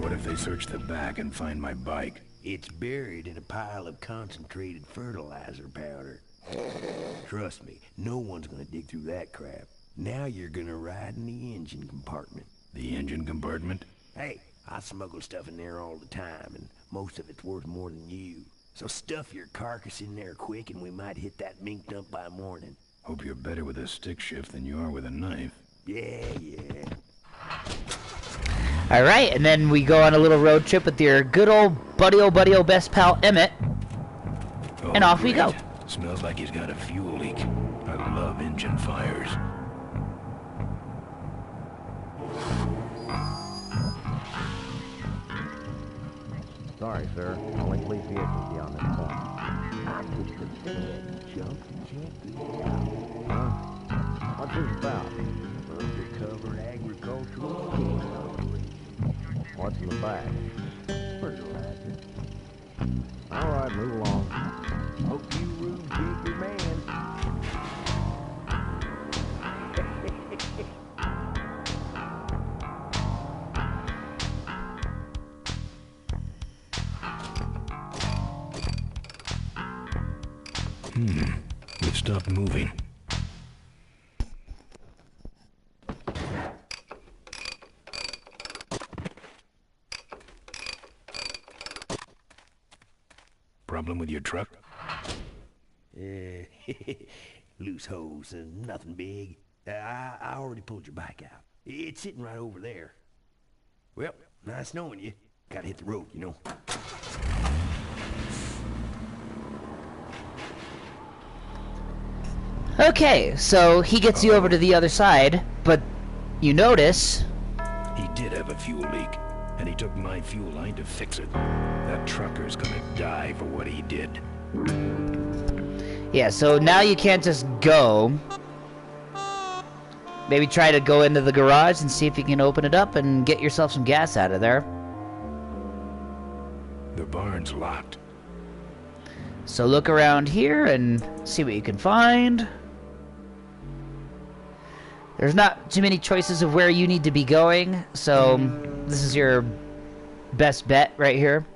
What if they search the back and find my bike? It's buried in a pile of concentrated fertilizer powder. Trust me, no one's gonna dig through that crap. Now you're gonna ride in the engine compartment. The engine compartment? Hey, I smuggle stuff in there all the time, and most of it's worth more than you. So stuff your carcass in there quick, and we might hit that mink dump by morning. Hope you're better with a stick shift than you are with a knife. Yeah. Alright, and then we go on a little road trip with your good old buddy best pal Emmett. And off we go. Smells like he's got a fuel leak. I love engine fires. Sorry, sir. Only police vehicles beyond this point. Jump, check it out. Huh? What's this about? Undercover agricultural sting operation. What's in the bag? Fertilizer. All right, move along. Hope you room dig your man. It stopped moving. Problem with your truck? Loose hose, nothing big. I already pulled your bike out. It's sitting right over there. Well, nice knowing you. Gotta hit the road, you know. Okay, so he gets you over to the other side, but you notice... He did have a fuel leak, and he took my fuel line to fix it. That trucker's gonna die for what he did. Yeah, so now you can't just go. Maybe try to go into the garage and see if you can open it up and get yourself some gas out of there. The barn's locked. So look around here and see what you can find. There's not too many choices of where you need to be going, so this is your best bet right here.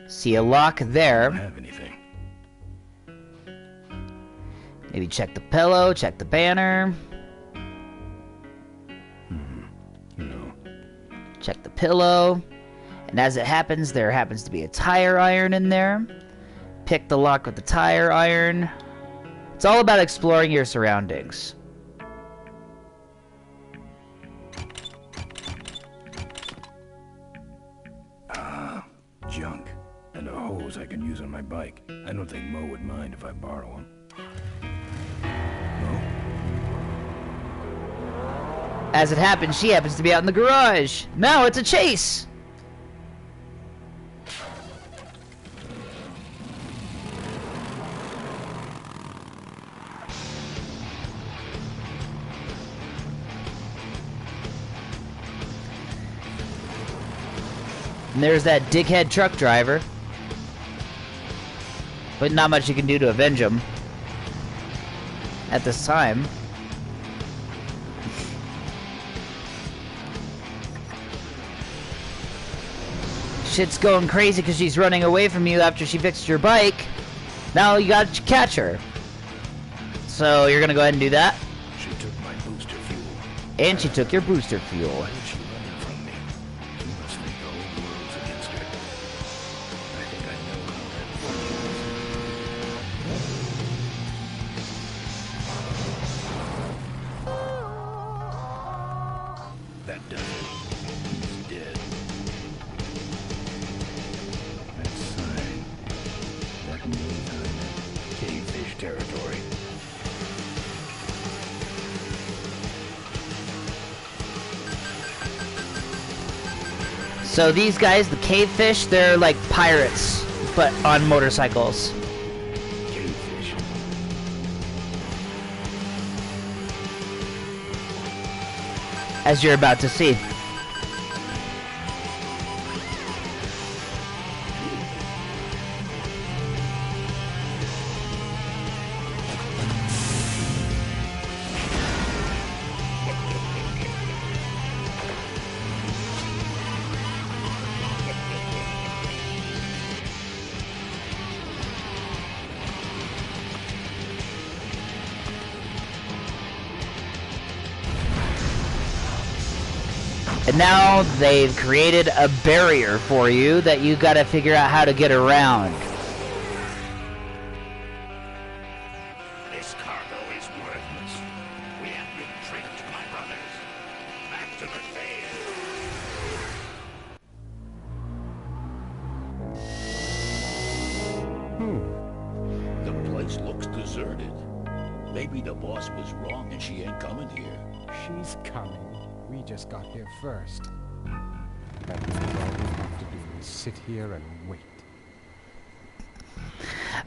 See a lock there. Don't have anything. Maybe check the pillow, check the banner. No. Check the pillow. And as it happens, there happens to be a tire iron in there. Pick the lock with the tire iron. It's all about exploring your surroundings. Junk. And a hose I can use on my bike. I don't think Mo would mind if I borrow him. As it happens, she happens to be out in the garage. Now it's a chase! And there's that dickhead truck driver. But not much you can do to avenge him at this time. Shit's going crazy because she's running away from you after she fixed your bike. Now you gotta catch her. So you're gonna go ahead and do that. She took my booster fuel. And she took your booster fuel. Why is she running from me? She must think the whole world's against her. I think I know how that feels. That does it. He's dead. That sign. That means I'm in cavefish territory. So these guys, the cavefish, they're like pirates, but on motorcycles. Cavefish. As you're about to see. And now they've created a barrier for you that you gotta figure out how to get around. This cargo is worthless. We have been tricked, my brothers. Back to the cave. The place looks deserted. Maybe the boss was wrong and she ain't coming here. She's coming. We just got here first. That is all we have to do is sit here and wait.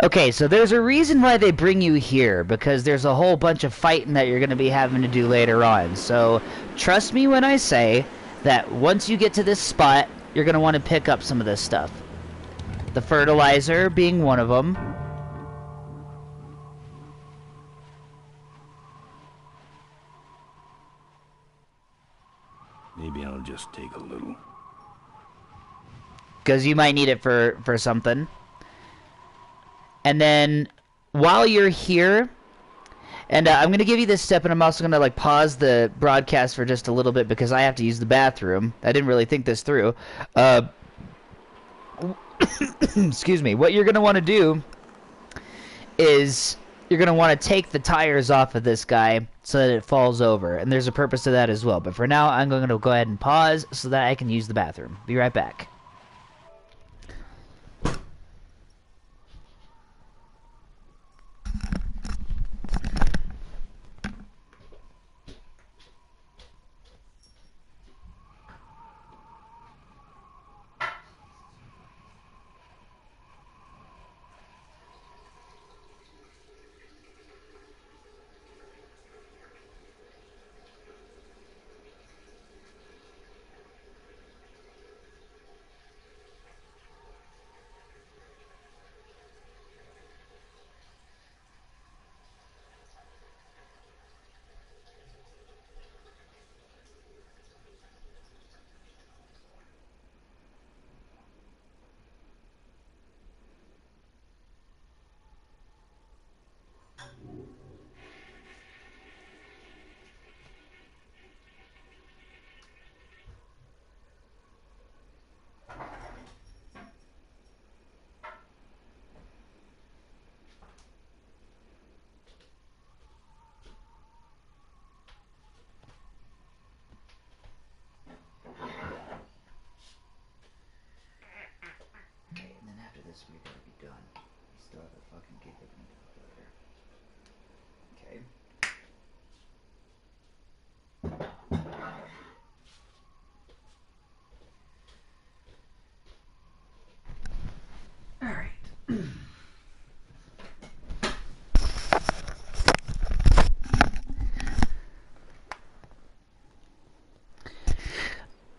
Okay, so there's a reason why they bring you here, because there's a whole bunch of fighting that you're going to be having to do later on. So trust me when I say that once you get to this spot, you're going to want to pick up some of this stuff. The fertilizer being one of them. Maybe I'll just take a little. Because you might need it for something. And then, while you're here, and I'm going to give you this step, and I'm also going to like pause the broadcast for just a little bit because I have to use the bathroom. I didn't really think this through. Excuse me. What you're going to want to do is you're going to want to take the tires off of this guy so that it falls over. And there's a purpose to that as well. But for now, I'm going to go ahead and pause so that I can use the bathroom. Be right back.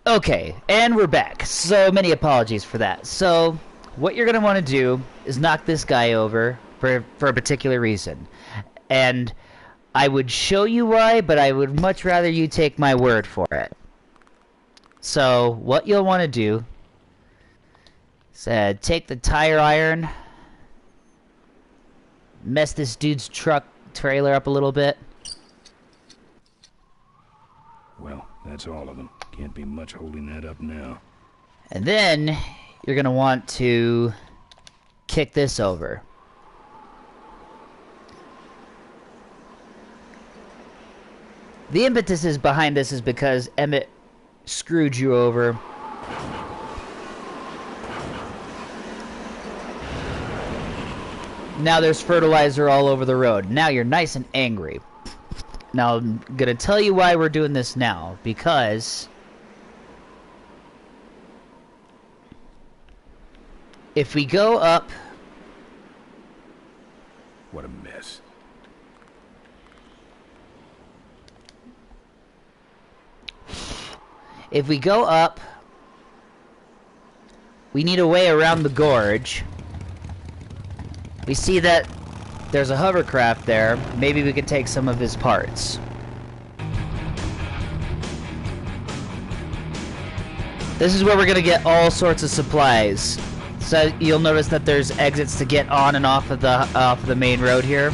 Okay, and we're back. So many apologies for that. So, what you're going to want to do is knock this guy over for a particular reason. And I would show you why, but I would much rather you take my word for it. So, what you'll want to do is take the tire iron, mess this dude's truck trailer up a little bit. Well, that's all of them. Can't be much holding that up now. And then you're going to want to kick this over. The impetus is behind this is because Emmett screwed you over. Now there's fertilizer all over the road. Now you're nice and angry. Now I'm going to tell you why we're doing this now. Because if we go up... What a mess. If we go up, we need a way around the gorge. We see that there's a hovercraft there. Maybe we could take some of his parts. This is where we're gonna get all sorts of supplies. So you'll notice that there's exits to get on and off of the main road here.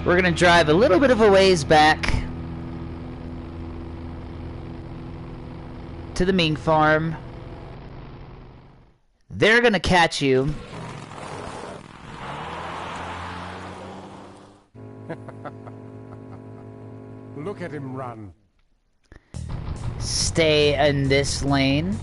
We're gonna drive a little bit of a ways back to the mink farm. They're gonna catch you. Look at him run. Stay in this lane.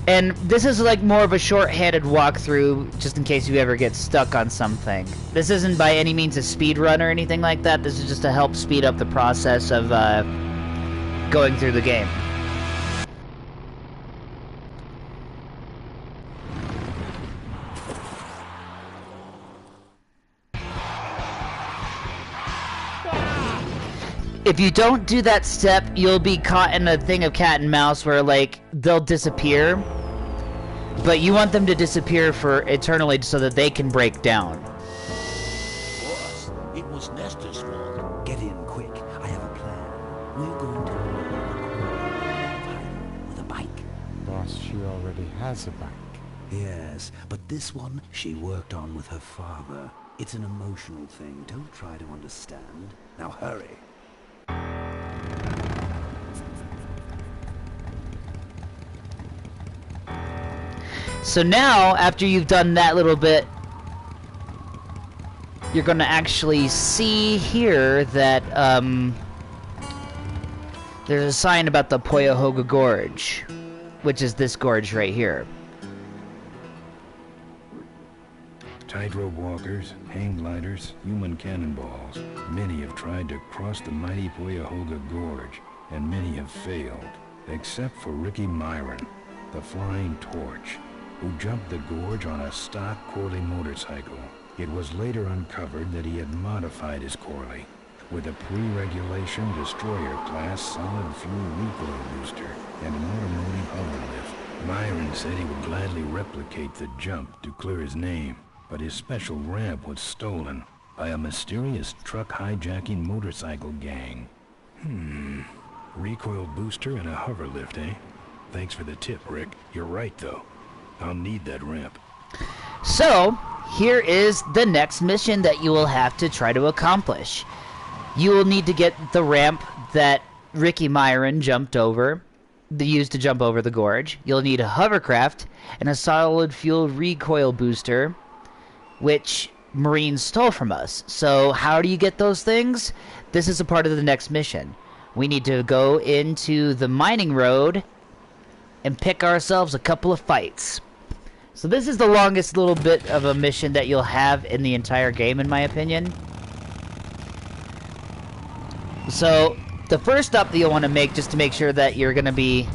And this is like more of a short-handed walkthrough, just in case you ever get stuck on something. This isn't by any means a speed run or anything like that. This is just to help speed up the process of going through the game. If you don't do that step, you'll be caught in a thing of cat and mouse where, like, they'll disappear. But you want them to disappear for eternally so that they can break down. Boss, it was Nestor's fault. Get in quick. I have a plan. We're going to with a bike. Boss, she already has a bike. Yes, but this one she worked on with her father. It's an emotional thing. Don't try to understand. Now hurry. So now, after you've done that little bit, you're gonna actually see here that, there's a sign about the Cuyahoga Gorge, which is this gorge right here. Tightrope walkers, hang gliders, human cannonballs. Many have tried to cross the mighty Cuyahoga Gorge, and many have failed, except for Ricky Myron, the Flying Torch, who jumped the gorge on a stock Corley motorcycle. It was later uncovered that he had modified his Corley with a pre-regulation destroyer-class solid fuel recoil booster and an automotive hover lift. Myron said he would gladly replicate the jump to clear his name, but his special ramp was stolen by a mysterious truck hijacking motorcycle gang. Recoil booster and a hover lift, eh? Thanks for the tip, Rick. You're right, though. I'll need that ramp. So, here is the next mission that you will have to try to accomplish. You will need to get the ramp that Ricky Myron jumped over, used to jump over the gorge. You'll need a hovercraft and a solid fuel recoil booster, which Marine stole from us. So how do you get those things? This is a part of the next mission. We need to go into the mining road and pick ourselves a couple of fights. So this is the longest little bit of a mission that you'll have in the entire game, in my opinion. So the first stop that you'll want to make, just to make sure that you're going to be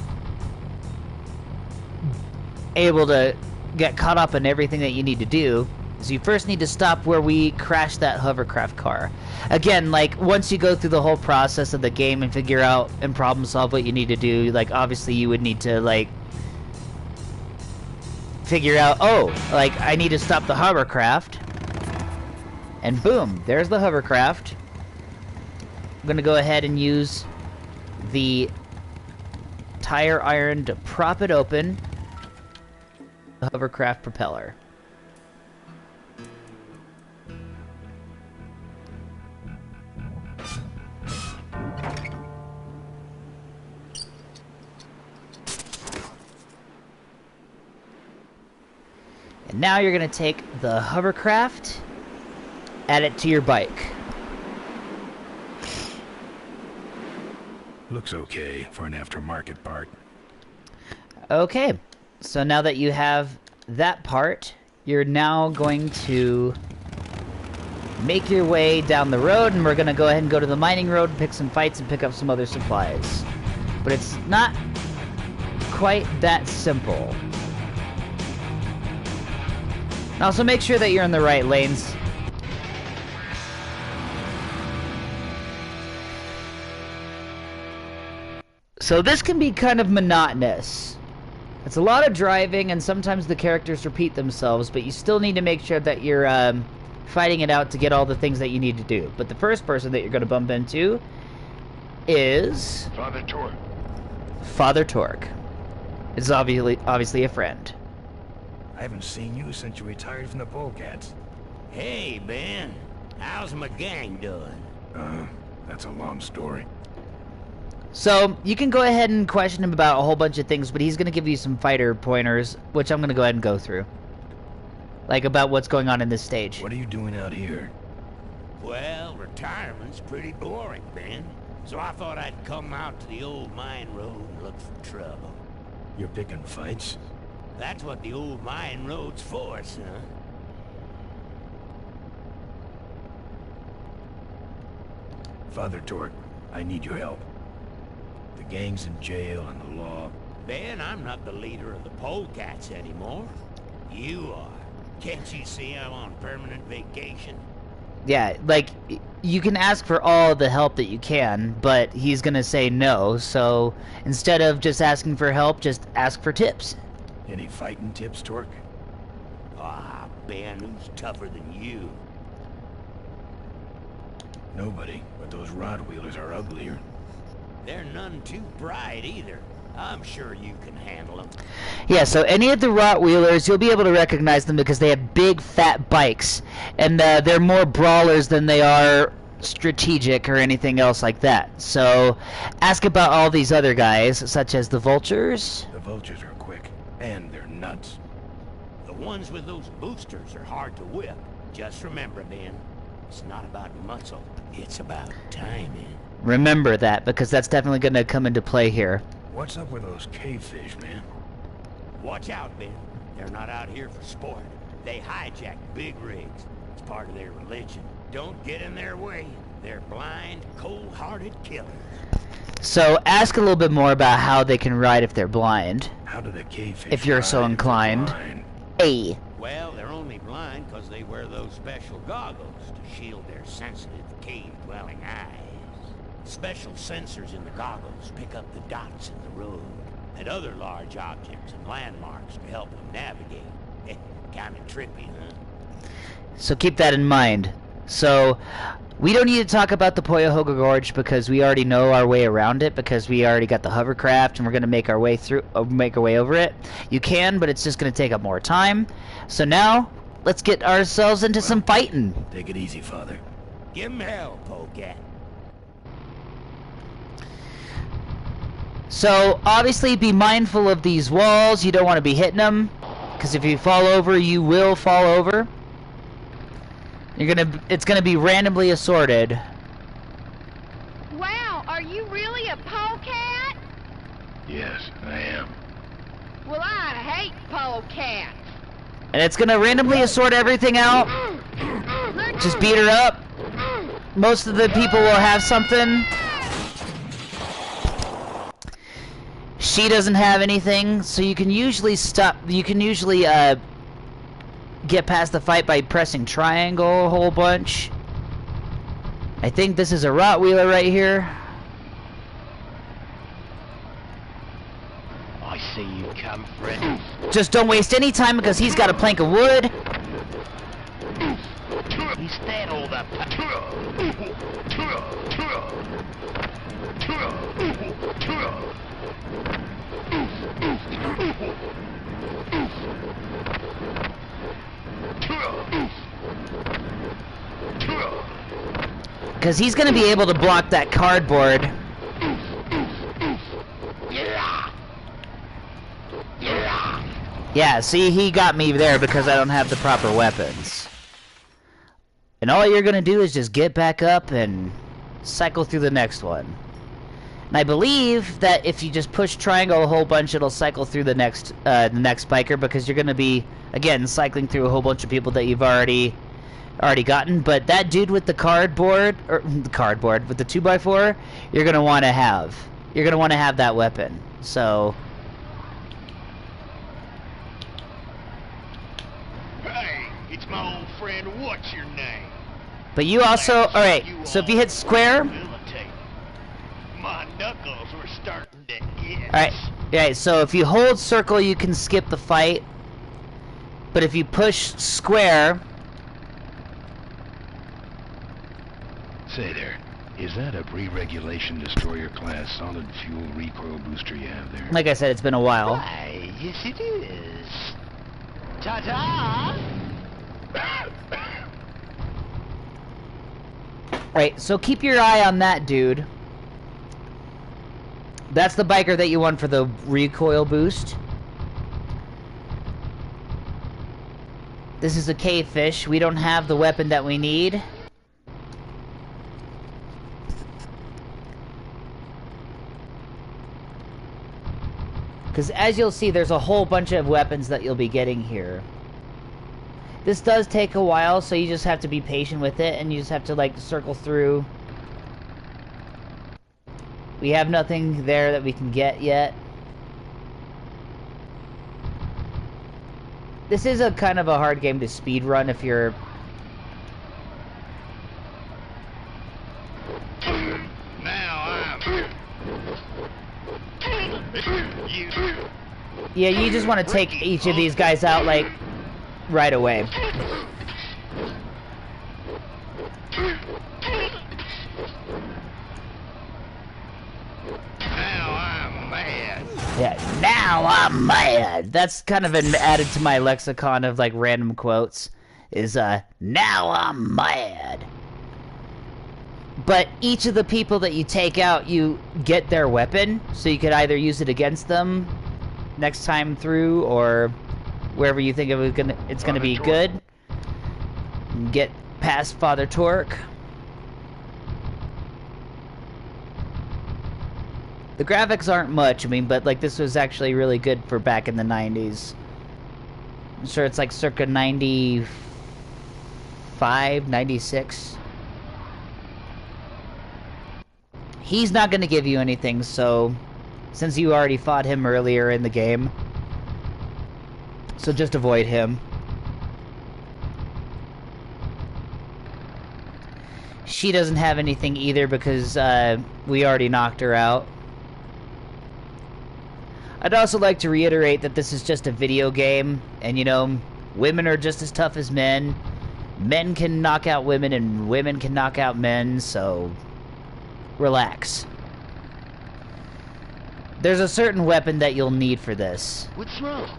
able to get caught up in everything that you need to do, So you first need to stop where we crashed that hovercraft car. Again, like, once you go through the whole process of the game and figure out and problem solve what you need to do, like, obviously you would need to, like, figure out, oh, like, I need to stop the hovercraft. And boom, there's the hovercraft. I'm gonna go ahead and use the tire iron to prop it open. The hovercraft propeller. And now you're going to take the hovercraft, add it to your bike. Looks okay for an aftermarket part. Okay, so now that you have that part, you're now going to make your way down the road, and we're going to go ahead and go to the mining road, pick some fights, and pick up some other supplies. But it's not quite that simple. And also make sure that you're in the right lanes. So this can be kind of monotonous. It's a lot of driving, and sometimes the characters repeat themselves, but you still need to make sure that you're fighting it out to get all the things that you need to do. But the first person that you're going to bump into is Father Torque. Father Torque. It's obviously a friend. I haven't seen you since you retired from the Polecats. Hey, Ben. How's my gang doing? That's a long story. So, you can go ahead and question him about a whole bunch of things, but he's going to give you some fighter pointers, which I'm going to go ahead and go through. Like, about what's going on in this stage. What are you doing out here? Well, retirement's pretty boring, Ben. So I thought I'd come out to the old mine road and look for trouble. You're picking fights? That's what the old mine road's for, son. Father Torque, I need your help. The gang's in jail and the law. Ben, I'm not the leader of the Polecats anymore. You are. Can't you see I'm on permanent vacation? Yeah, like, you can ask for all the help that you can, but he's gonna say no, so instead of just asking for help, just ask for tips. Any fighting tips, Torque? Ah, Ben, who's tougher than you? Nobody, but those rod-wheelers are uglier. They're none too bright either. I'm sure you can handle them. Yeah, so any of the Rottweilers, you'll be able to recognize them because they have big, fat bikes. And they're more brawlers than they are strategic or anything else like that. So ask about all these other guys, such as the Vultures. The Vultures are quick, and they're nuts. The ones with those boosters are hard to whip. Just remember, Ben, it's not about muscle. It's about timing. Remember that, because that's definitely going to come into play here. What's up with those cavefish, man? Watch out, Ben. They're not out here for sport. They hijack big rigs. It's part of their religion. Don't get in their way. They're blind, cold-hearted killers. So ask a little bit more about how they can ride if they're blind. How do the cavefish if you're so ride inclined. Hey. Well, they're only blind because they wear those special goggles to shield their sensitive cave-dwelling eyes. Special sensors in the goggles pick up the dots in the road and other large objects and landmarks to help them navigate. Kind of trippy, huh? So keep that in mind. So we don't need to talk about the Poyahoga Gorge because we already know our way around it because we already got the hovercraft and we're going to make our way over it. You can, but it's just going to take up more time. So now let's get ourselves into some fighting. Take it easy, Father. Give him hell, Polecat. So obviously be mindful of these walls. You don't want to be hitting them because if you fall over, you will fall over. It's gonna be randomly assorted. Wow, are you really a polecat? Yes, I am. Well, I hate polecats. And it's gonna randomly assort everything out. Just beat her up. Most of the people will have something. She doesn't have anything, so you can usually get past the fight by pressing triangle a whole bunch. I think this is a Rottweiler right here. I see you come, friend. Just don't waste any time because he's got a plank of wood. Is that all the Because he's going to be able to block that cardboard. Yeah, see, he got me there because I don't have the proper weapons. And all you're going to do is just get back up and cycle through the next one. And I believe that if you just push triangle a whole bunch, it'll cycle through the next biker, because you're going to be, again, cycling through a whole bunch of people that you've already gotten. But that dude with the cardboard, with the 2x4, you're going to want to have. You're going to want to have that weapon. So... Hey, it's my old friend. What's your name? But you also... Alright, so if you hit square... My knuckles were starting to itch. Alright, so if you hold circle, you can skip the fight. But if you push square... Say there, is that a pre-regulation destroyer class solid fuel recoil booster you have there? Like I said, it's been a while. Why, yes it is. Ta-ta! Right, so keep your eye on that dude. That's the biker that you want for the recoil boost. This is a cavefish. We don't have the weapon that we need. Because as you'll see, there's a whole bunch of weapons that you'll be getting here. This does take a while, so you just have to be patient with it, and you just have to, like, circle through. We have nothing there that we can get yet. This is a kind of a hard game to speed run if you're... Yeah, you just want to take each of these guys out, like, right away. Now I'm mad. Yeah, now I'm mad. That's kind of been added to my lexicon of, like, random quotes. Is, now I'm mad. But each of the people that you take out, you get their weapon, so you could either use it against them next time through, or wherever you think it's gonna be good. Get past Father Torque. The graphics aren't much, I mean, but like this was actually really good for back in the 90s. I'm sure it's like circa 95, 96. He's not going to give you anything, so since you already fought him earlier in the game, so just avoid him. She doesn't have anything either because we already knocked her out. I'd also like to reiterate that this is just a video game, and you know, women are just as tough as men. Men can knock out women, and women can knock out men, so relax. There's a certain weapon that you'll need for this. What's wrong?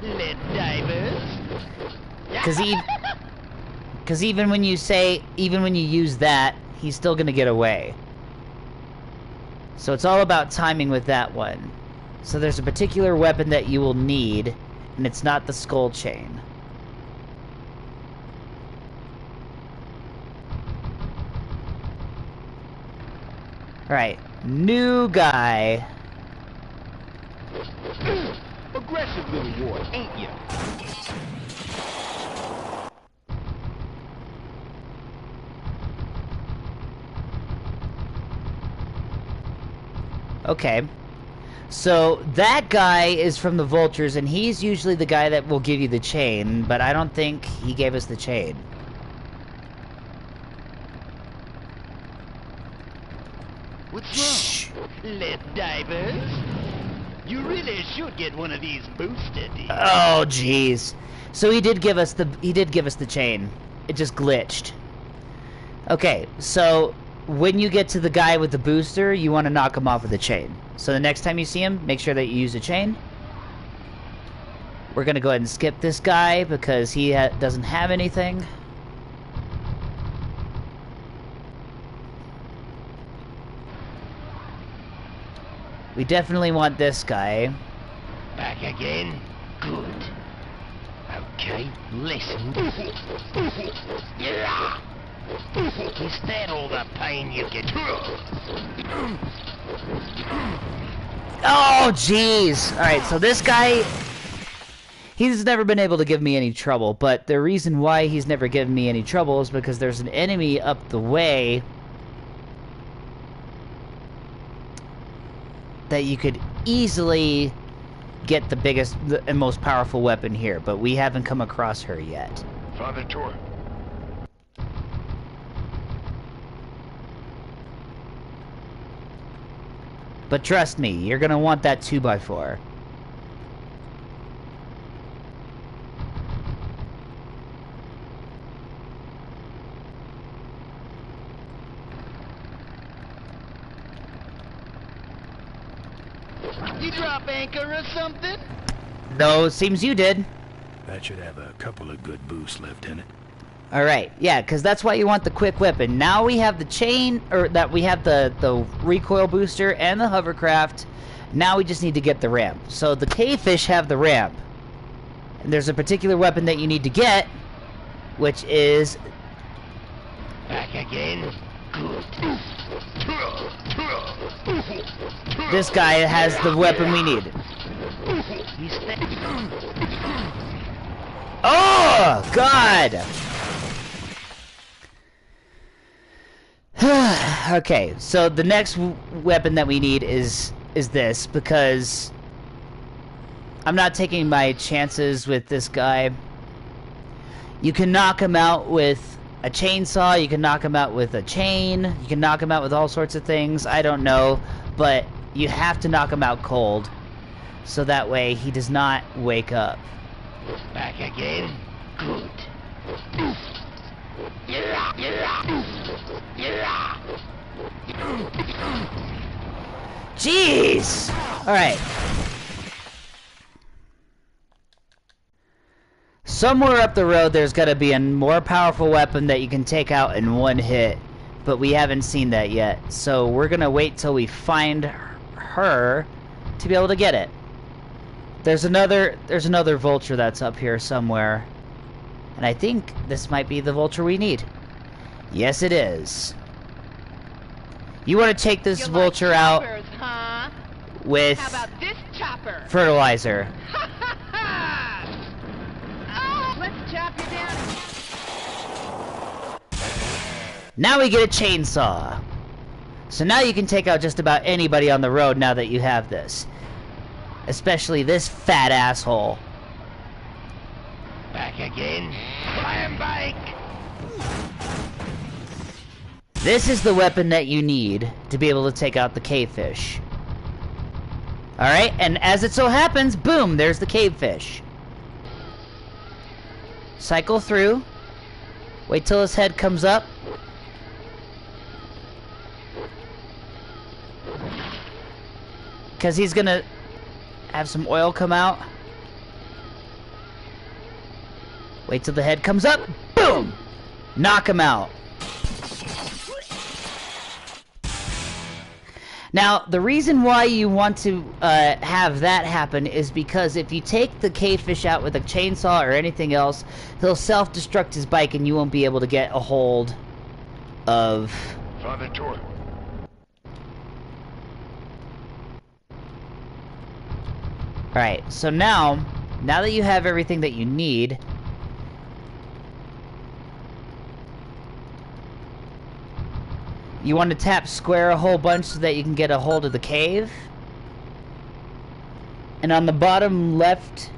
Lead divers? Because even when you use that, he's still gonna get away. So it's all about timing with that one. So there's a particular weapon that you will need, and it's not the skull chain. Alright, new guy. Aggressive little boy, ain't you? Okay. So that guy is from the vultures, and he's usually the guy that will give you the chain, but I don't think he gave us the chain. What's wrong? Lead divers? You really should get one of these boosted. Oh, jeez. So he did give us the chain. It just glitched. Okay, so when you get to the guy with the booster, you want to knock him off with the chain. So the next time you see him, make sure that you use a chain. We're gonna go ahead and skip this guy because he doesn't have anything. We definitely want this guy. Back again? Good. Okay, listen. Is that all the pain you get? Oh, jeez! Alright, so this guy... He's never been able to give me any trouble, but the reason why he's never given me any trouble is because there's an enemy up the way that you could easily get the biggest and most powerful weapon here, but we haven't come across her yet. Father Tor. But trust me, you're gonna want that 2x4. You drop anchor or something? No, seems you did. That should have a couple of good boosts left in it. Alright, yeah, because that's why you want the quick weapon. Now we have the chain, or that we have the recoil booster and the hovercraft. Now we just need to get the ramp. So the cavefish have the ramp. And there's a particular weapon that you need to get, which is... Back again? Good. This guy has the weapon we need. Oh, God! Okay, so the next weapon that we need is this, because I'm not taking my chances with this guy. You can knock him out with a chainsaw, you can knock him out with a chain, you can knock him out with all sorts of things, I don't know, but you have to knock him out cold, so that way he does not wake up. Back again? Good. Jeez! Alright. Somewhere up the road there's gotta be a more powerful weapon that you can take out in one hit. But we haven't seen that yet. So we're gonna wait till we find her to be able to get it. There's another vulture that's up here somewhere. And I think this might be the vulture we need. Yes, it is. You want to take this vulture out huh? with How about this chopper? fertilizer. Oh, let's chop you down. Now we get a chainsaw. So now you can take out just about anybody on the road now that you have this. Especially this fat asshole. Back again? Climb bike! This is the weapon that you need to be able to take out the cavefish. Alright, and as it so happens, boom, there's the cavefish. Cycle through. Wait till his head comes up. Because he's gonna have some oil come out. Wait till the head comes up. Boom! Knock him out. Now, the reason why you want to have that happen is because if you take the cavefish out with a chainsaw or anything else, he'll self-destruct his bike and you won't be able to get a hold of... Father Tor. Alright, so now that you have everything that you need... You want to tap square a whole bunch so that you can get a hold of the cave. And on the bottom left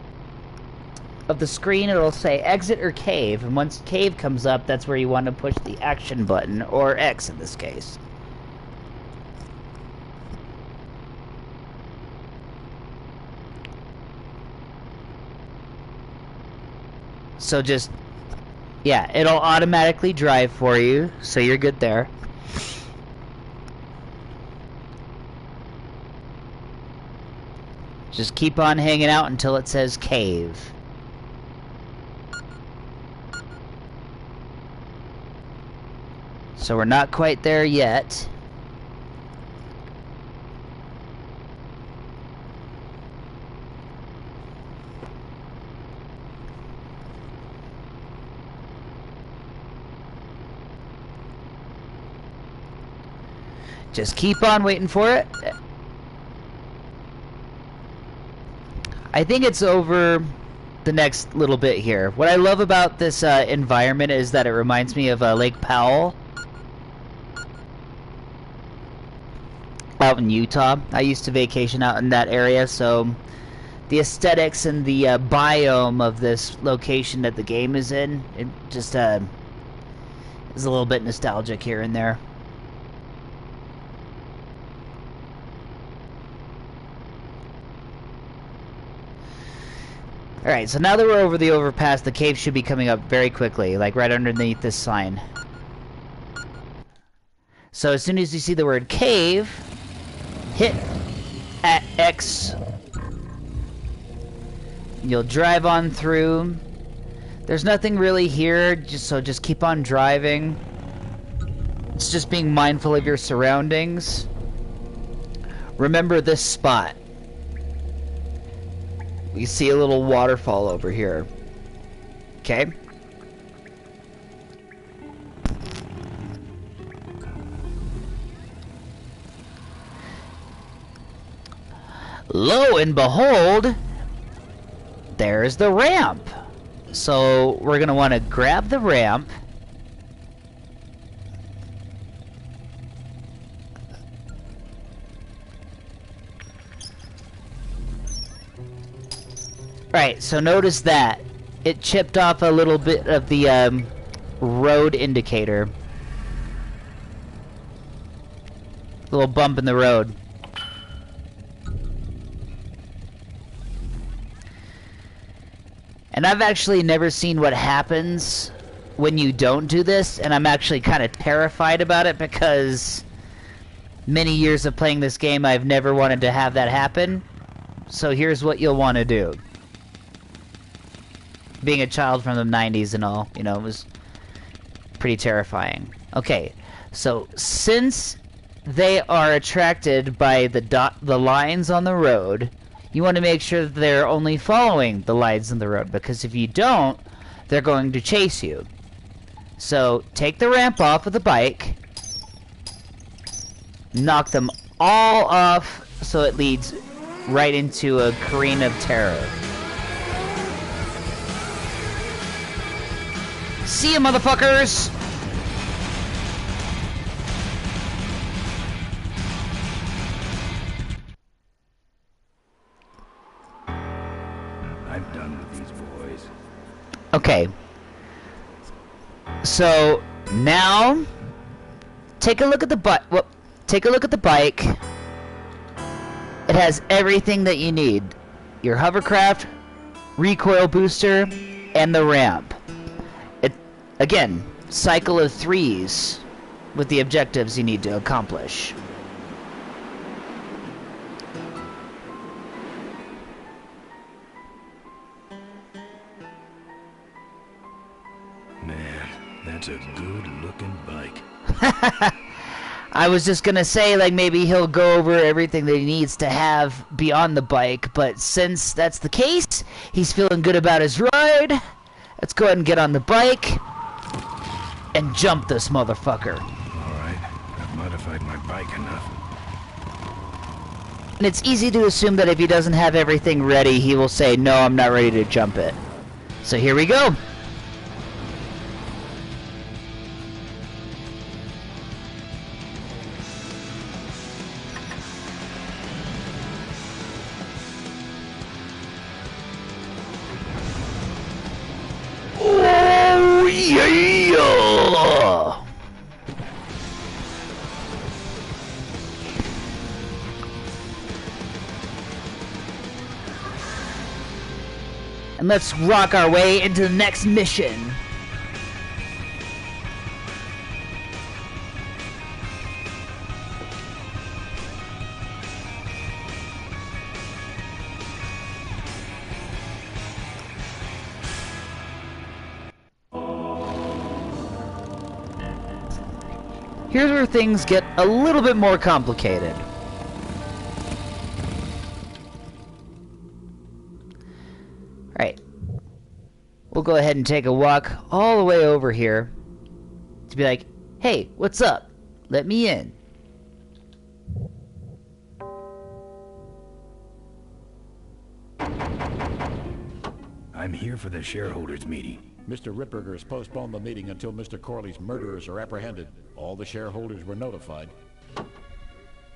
of the screen, it'll say exit or cave. And once cave comes up, that's where you want to push the action button, or X in this case. So just, yeah, it'll automatically drive for you, so you're good there. Just keep on hanging out until it says cave. So we're not quite there yet. Just keep on waiting for it. I think it's over the next little bit here. What I love about this environment is that it reminds me of Lake Powell out in Utah. I used to vacation out in that area, so the aesthetics and the biome of this location that the game is in, it just is a little bit nostalgic here and there. Alright, so now that we're over the overpass, the cave should be coming up very quickly, like right underneath this sign. So as soon as you see the word cave, hit at X. You'll drive on through. There's nothing really here, so just keep on driving. It's just being mindful of your surroundings. Remember this spot. We see a little waterfall over here. Okay? Lo and behold, there's the ramp. So we're gonna want to grab the ramp. Right, so notice that. It chipped off a little bit of the road indicator. Little bump in the road. And I've actually never seen what happens when you don't do this, and I'm actually kind of terrified about it because many years of playing this game, I've never wanted to have that happen. So here's what you'll want to do. Being a child from the 90s and all, you know, it was pretty terrifying. Okay, so since they are attracted by the lines on the road, you want to make sure that they're only following the lines on the road, because if you don't, they're going to chase you. So take the ramp off of the bike, knock them all off so it leads right into a careen of terror. See ya, motherfuckers! I'm done with these boys. Okay. So now, take a look at the take a look at the bike. It has everything that you need: your hovercraft, recoil booster, and the ramp. Again, cycle of 3s with the objectives you need to accomplish. Man, that's a good-looking bike. I was just gonna say, like, maybe he'll go over everything that he needs to have beyond the bike, but since that's the case, he's feeling good about his ride. Let's go ahead and get on the bike and jump this motherfucker. Alright, I've modified my bike enough. And it's easy to assume that if he doesn't have everything ready, he will say, no, I'm not ready to jump it. So here we go. and let's rock our way into the next mission. Here's where things get a little bit more complicated. Alright. We'll go ahead and take a walk all the way over here to be like, hey, what's up? Let me in. I'm here for the shareholders meeting. Mr. Ripperger has postponed the meeting until Mr. Corley's murderers are apprehended. All the shareholders were notified.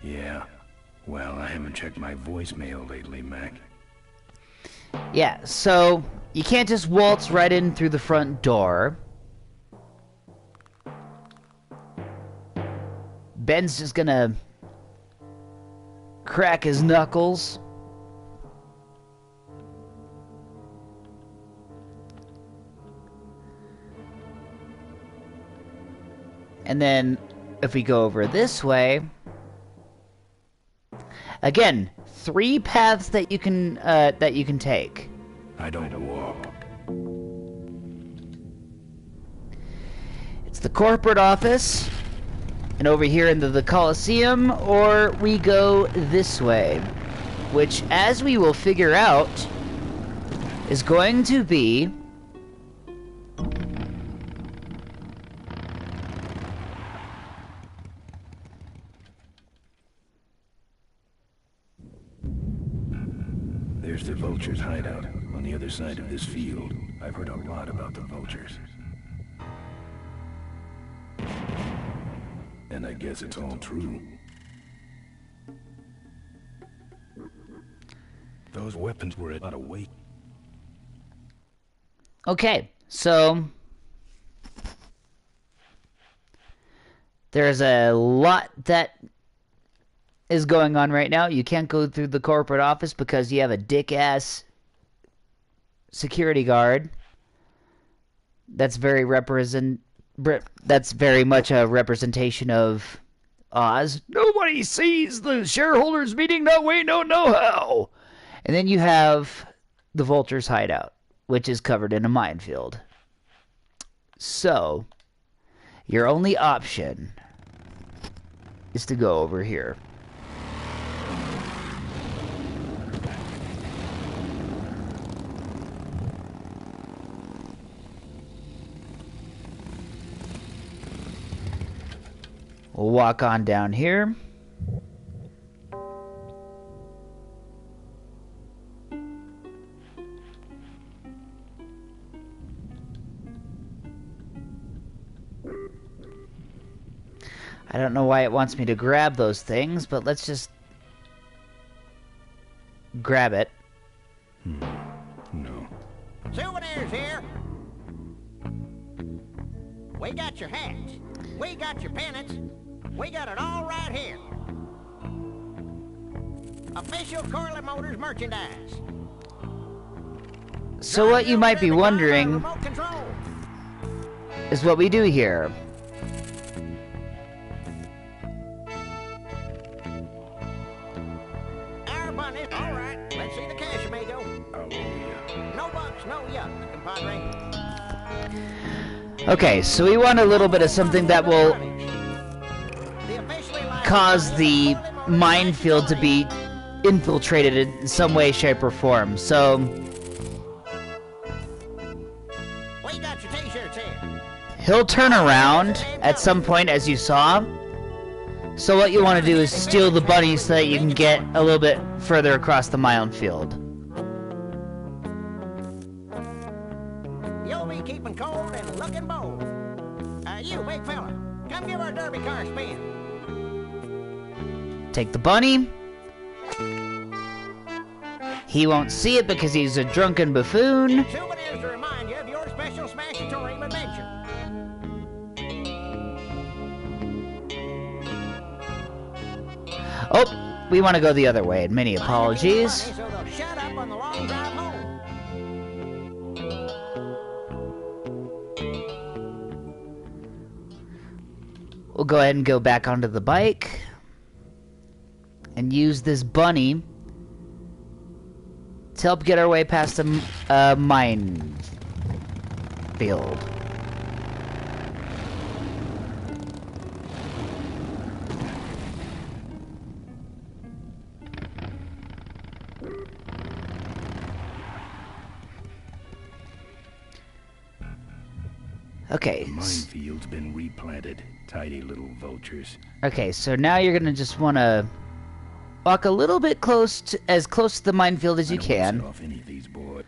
Yeah. Well, I haven't checked my voicemail lately, Mac. Yeah, so you can't just waltz right in through the front door. Ben's just gonna crack his knuckles. And then, if we go over this way, again, 3 paths that you can take. I don't walk. It's the corporate office, and over here into the Coliseum, or we go this way, which, as we will figure out, is going to be There's the Vultures' hideout on the other side of this field. I've heard a lot about the Vultures. And I guess it's all true. Those weapons were a lot of weight. Okay, so there's a lot that is going on right now. You can't go through the corporate office because you have a dick-ass security guard. That's very much a representation of Oz. Nobody sees the shareholders meeting, no way, no how. And then you have the Vulture's hideout, which is covered in a minefield. So, your only option is to go over here. We'll walk on down here. I don't know why it wants me to grab those things, but let's just grab it. No. Souvenirs here. We got your hats. We got your pennants. We got it all right here. Official Corley Motors merchandise. So what you might be wondering is what we do here. Our bunny. All right. Let's see the cash, amigo. No bucks, no yucks, compadre. Okay, so we want a little bit of something that will cause the minefield to be infiltrated in some way, shape, or form. So We got your t-shirts here. he'll turn around at some point, as you saw. So what you want to do is steal the bunny so that you can get a little bit further across the minefield. You'll be keeping cold and looking bold. You, big fella, come give our derby car a spin. Take the bunny. He won't see it because he's a drunken buffoon. Souvenirs to remind you of your special Smashatorium adventure. Oh, we want to go the other way. Many apologies. So they'll shut up on the long drive home. we'll go ahead and go back onto the bike and use this bunny to help get our way past the mine field. Okay. The minefield's been replanted. Tidy little vultures. Okay, so now you're gonna just want to walk a little bit as close to the minefield as you can. Off any of these boys.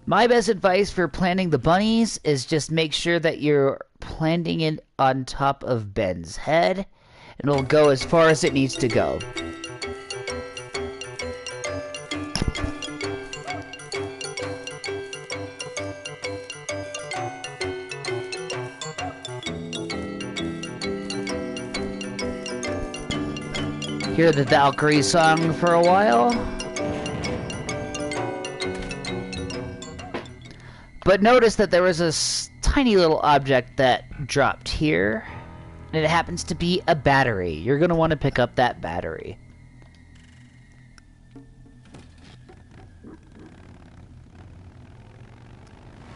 My best advice for planting the bunnies is just make sure that you're planting it on top of Ben's head, and it'll go as far as it needs to go. Hear the Valkyrie song for a while. But notice that there was a tiny little object that dropped here, and it happens to be a battery. You're going to want to pick up that battery.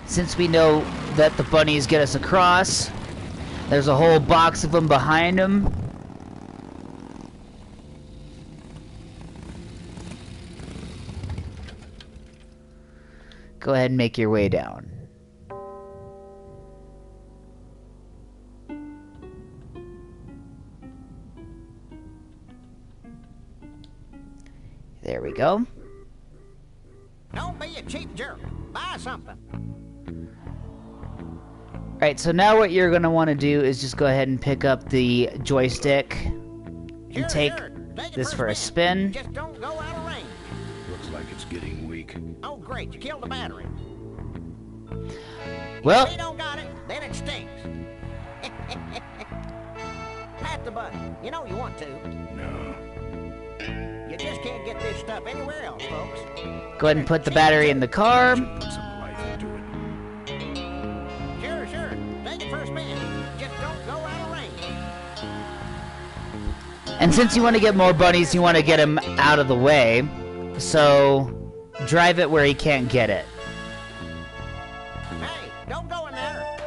Since we know that the bunnies get us across, there's a whole box of them behind them. Go ahead and make your way down. There we go. Don't be a cheap jerk. Buy something. Alright, so now what you're going to want to do is just go ahead and pick up the joystick and take this for a spin. Just don't go out of range. Looks like it's getting weak. Oh, great. You killed the battery. Well, If we don't got it, then it stinks. Pat the button. You know you want to. No. You just can't get this stuff anywhere else, folks. go ahead and put the battery in the car. Put some life into it. Sure, sure. Take it for a spin. Just don't go out of range. And since you want to get more bunnies, you want to get him out of the way. So, drive it where he can't get it. Hey, don't go in there.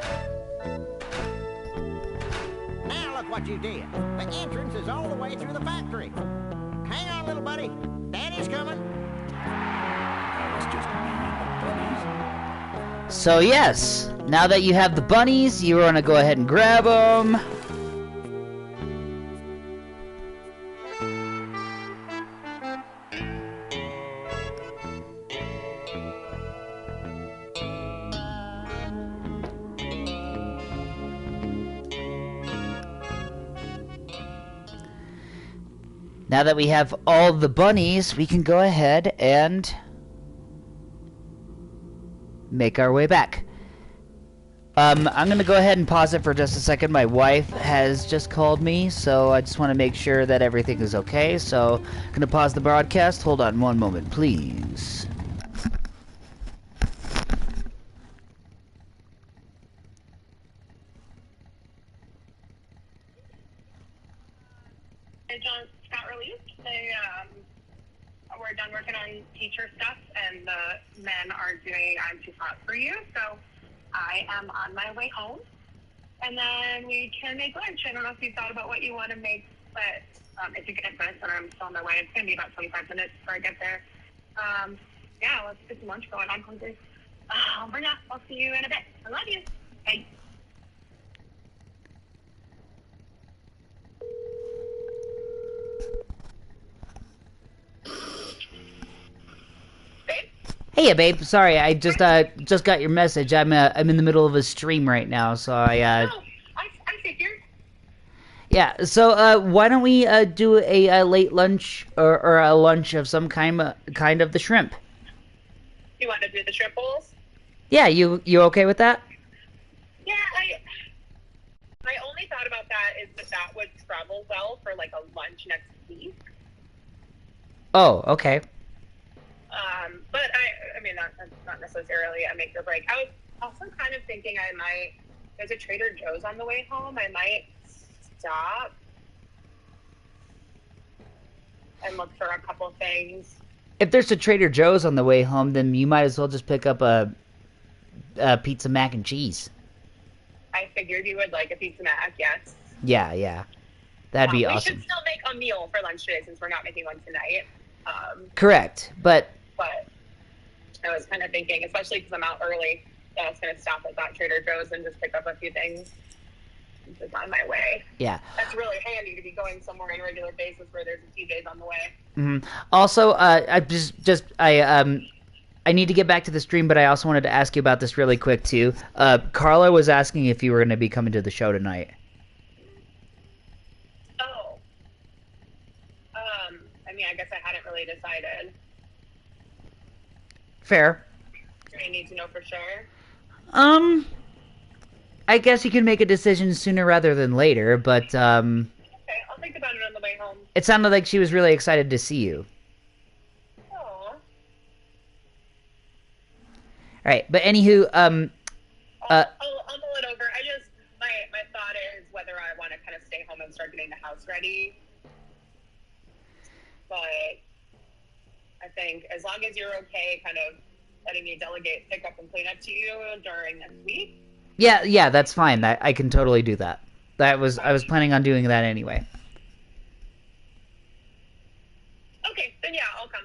Now look what you did. The entrance is all the way through the factory. Hang on, little buddy. Daddy's coming. Now it's just me and the bunnies. So yes, now that you have the bunnies, you want to go ahead and grab them. Now that we have all the bunnies, we can go ahead and make our way back. I'm going to go ahead and pause it for just a second. My wife has just called me, so I just want to make sure that everything is okay. So I'm going to pause the broadcast. Hold on one moment, please. We're done working on teacher stuff, and the men are doing I'm Too Hot for You, so I am on my way home. And then we can make lunch. I don't know if you thought about what you want to make, but if you get this and I'm still on my way, it's going to be about 25 minutes before I get there. Yeah, let's get some lunch going. I'm hungry. But yeah, I'll see you in a bit. I love you. Bye. Hey, babe. Sorry, I just got your message. I'm in the middle of a stream right now, so I figured. Yeah. So why don't we do a late lunch or a lunch of some kind of the shrimp? You want to do the shrimp bowls? Yeah. You okay with that? Yeah. My only thought about that is that would travel well for like a lunch next week. Oh, okay. But I mean, that's not necessarily a make or break. I also kind of thinking there's a Trader Joe's on the way home. I might stop and look for a couple things. If there's a Trader Joe's on the way home, then you might as well just pick up a pizza mac and cheese. I figured you would like a pizza mac, yes. Yeah. That'd be awesome. We should still make a meal for lunch today since we're not making one tonight. Correct, but I was kind of thinking, especially because I'm out early, that I was going to stop at that Trader Joe's and just pick up a few things on my way. Yeah. That's really handy to be going somewhere on a regular basis where there's a TJ's on the way. Mm-hmm. Also, I need to get back to the stream, but I also wanted to ask you about this really quick too. Carla was asking if you were going to be coming to the show tonight. Oh. I mean, I guess I hadn't really decided. Fair. Do I need to know for sure? I guess you can make a decision sooner rather than later, but Okay, I'll think about it on the way home. it sounded like she was really excited to see you. Aw. Alright, but anywho, I'll mull it over. My thought is whether I want to kind of stay home and start getting the house ready. But I think as long as you're okay kind of letting me delegate pickup and cleanup to you during next week. Yeah, that's fine. I can totally do that. I was planning on doing that anyway. Okay, then yeah, I'll come.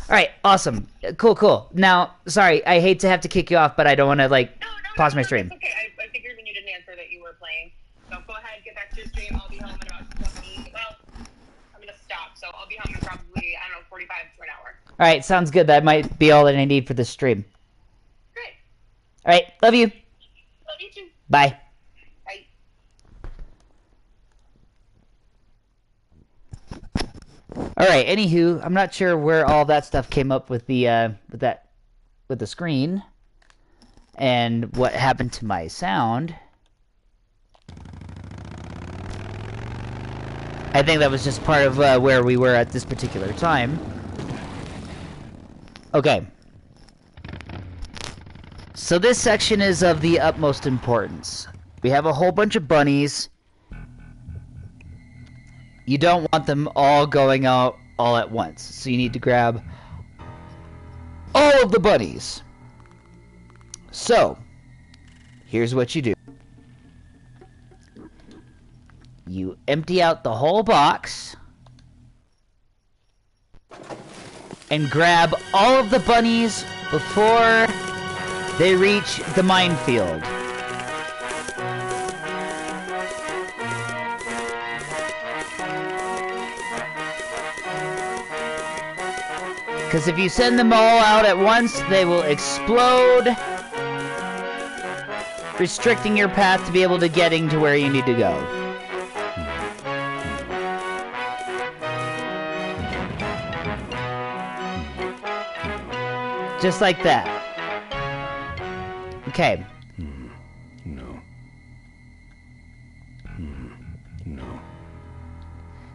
Alright, awesome. Cool. Now, sorry, I hate to have to kick you off, but I don't want to, pause my stream. It's okay. I figured when you didn't answer that you were playing. So go ahead, get back to your stream. I'll be home in about 20... Well, I'm going to stop, so I'll be home in probably, 45 to an hour. Alright, sounds good. That might be all that I need for this stream. Great. Alright, love you. Love you too. Bye. Bye. Alright, anywho, I'm not sure where all that stuff came up with the screen and what happened to my sound. I think that was just part of where we were at this particular time. Okay. So this section is of the utmost importance. We have a whole bunch of bunnies. You don't want them all going out all at once. So you need to grab all of the bunnies. So, here's what you do. You empty out the whole box and grab all of the bunnies before they reach the minefield. Because if you send them all out at once, they will explode, restricting your path to be able to getting to where you need to go. Just like that. Okay. No. No.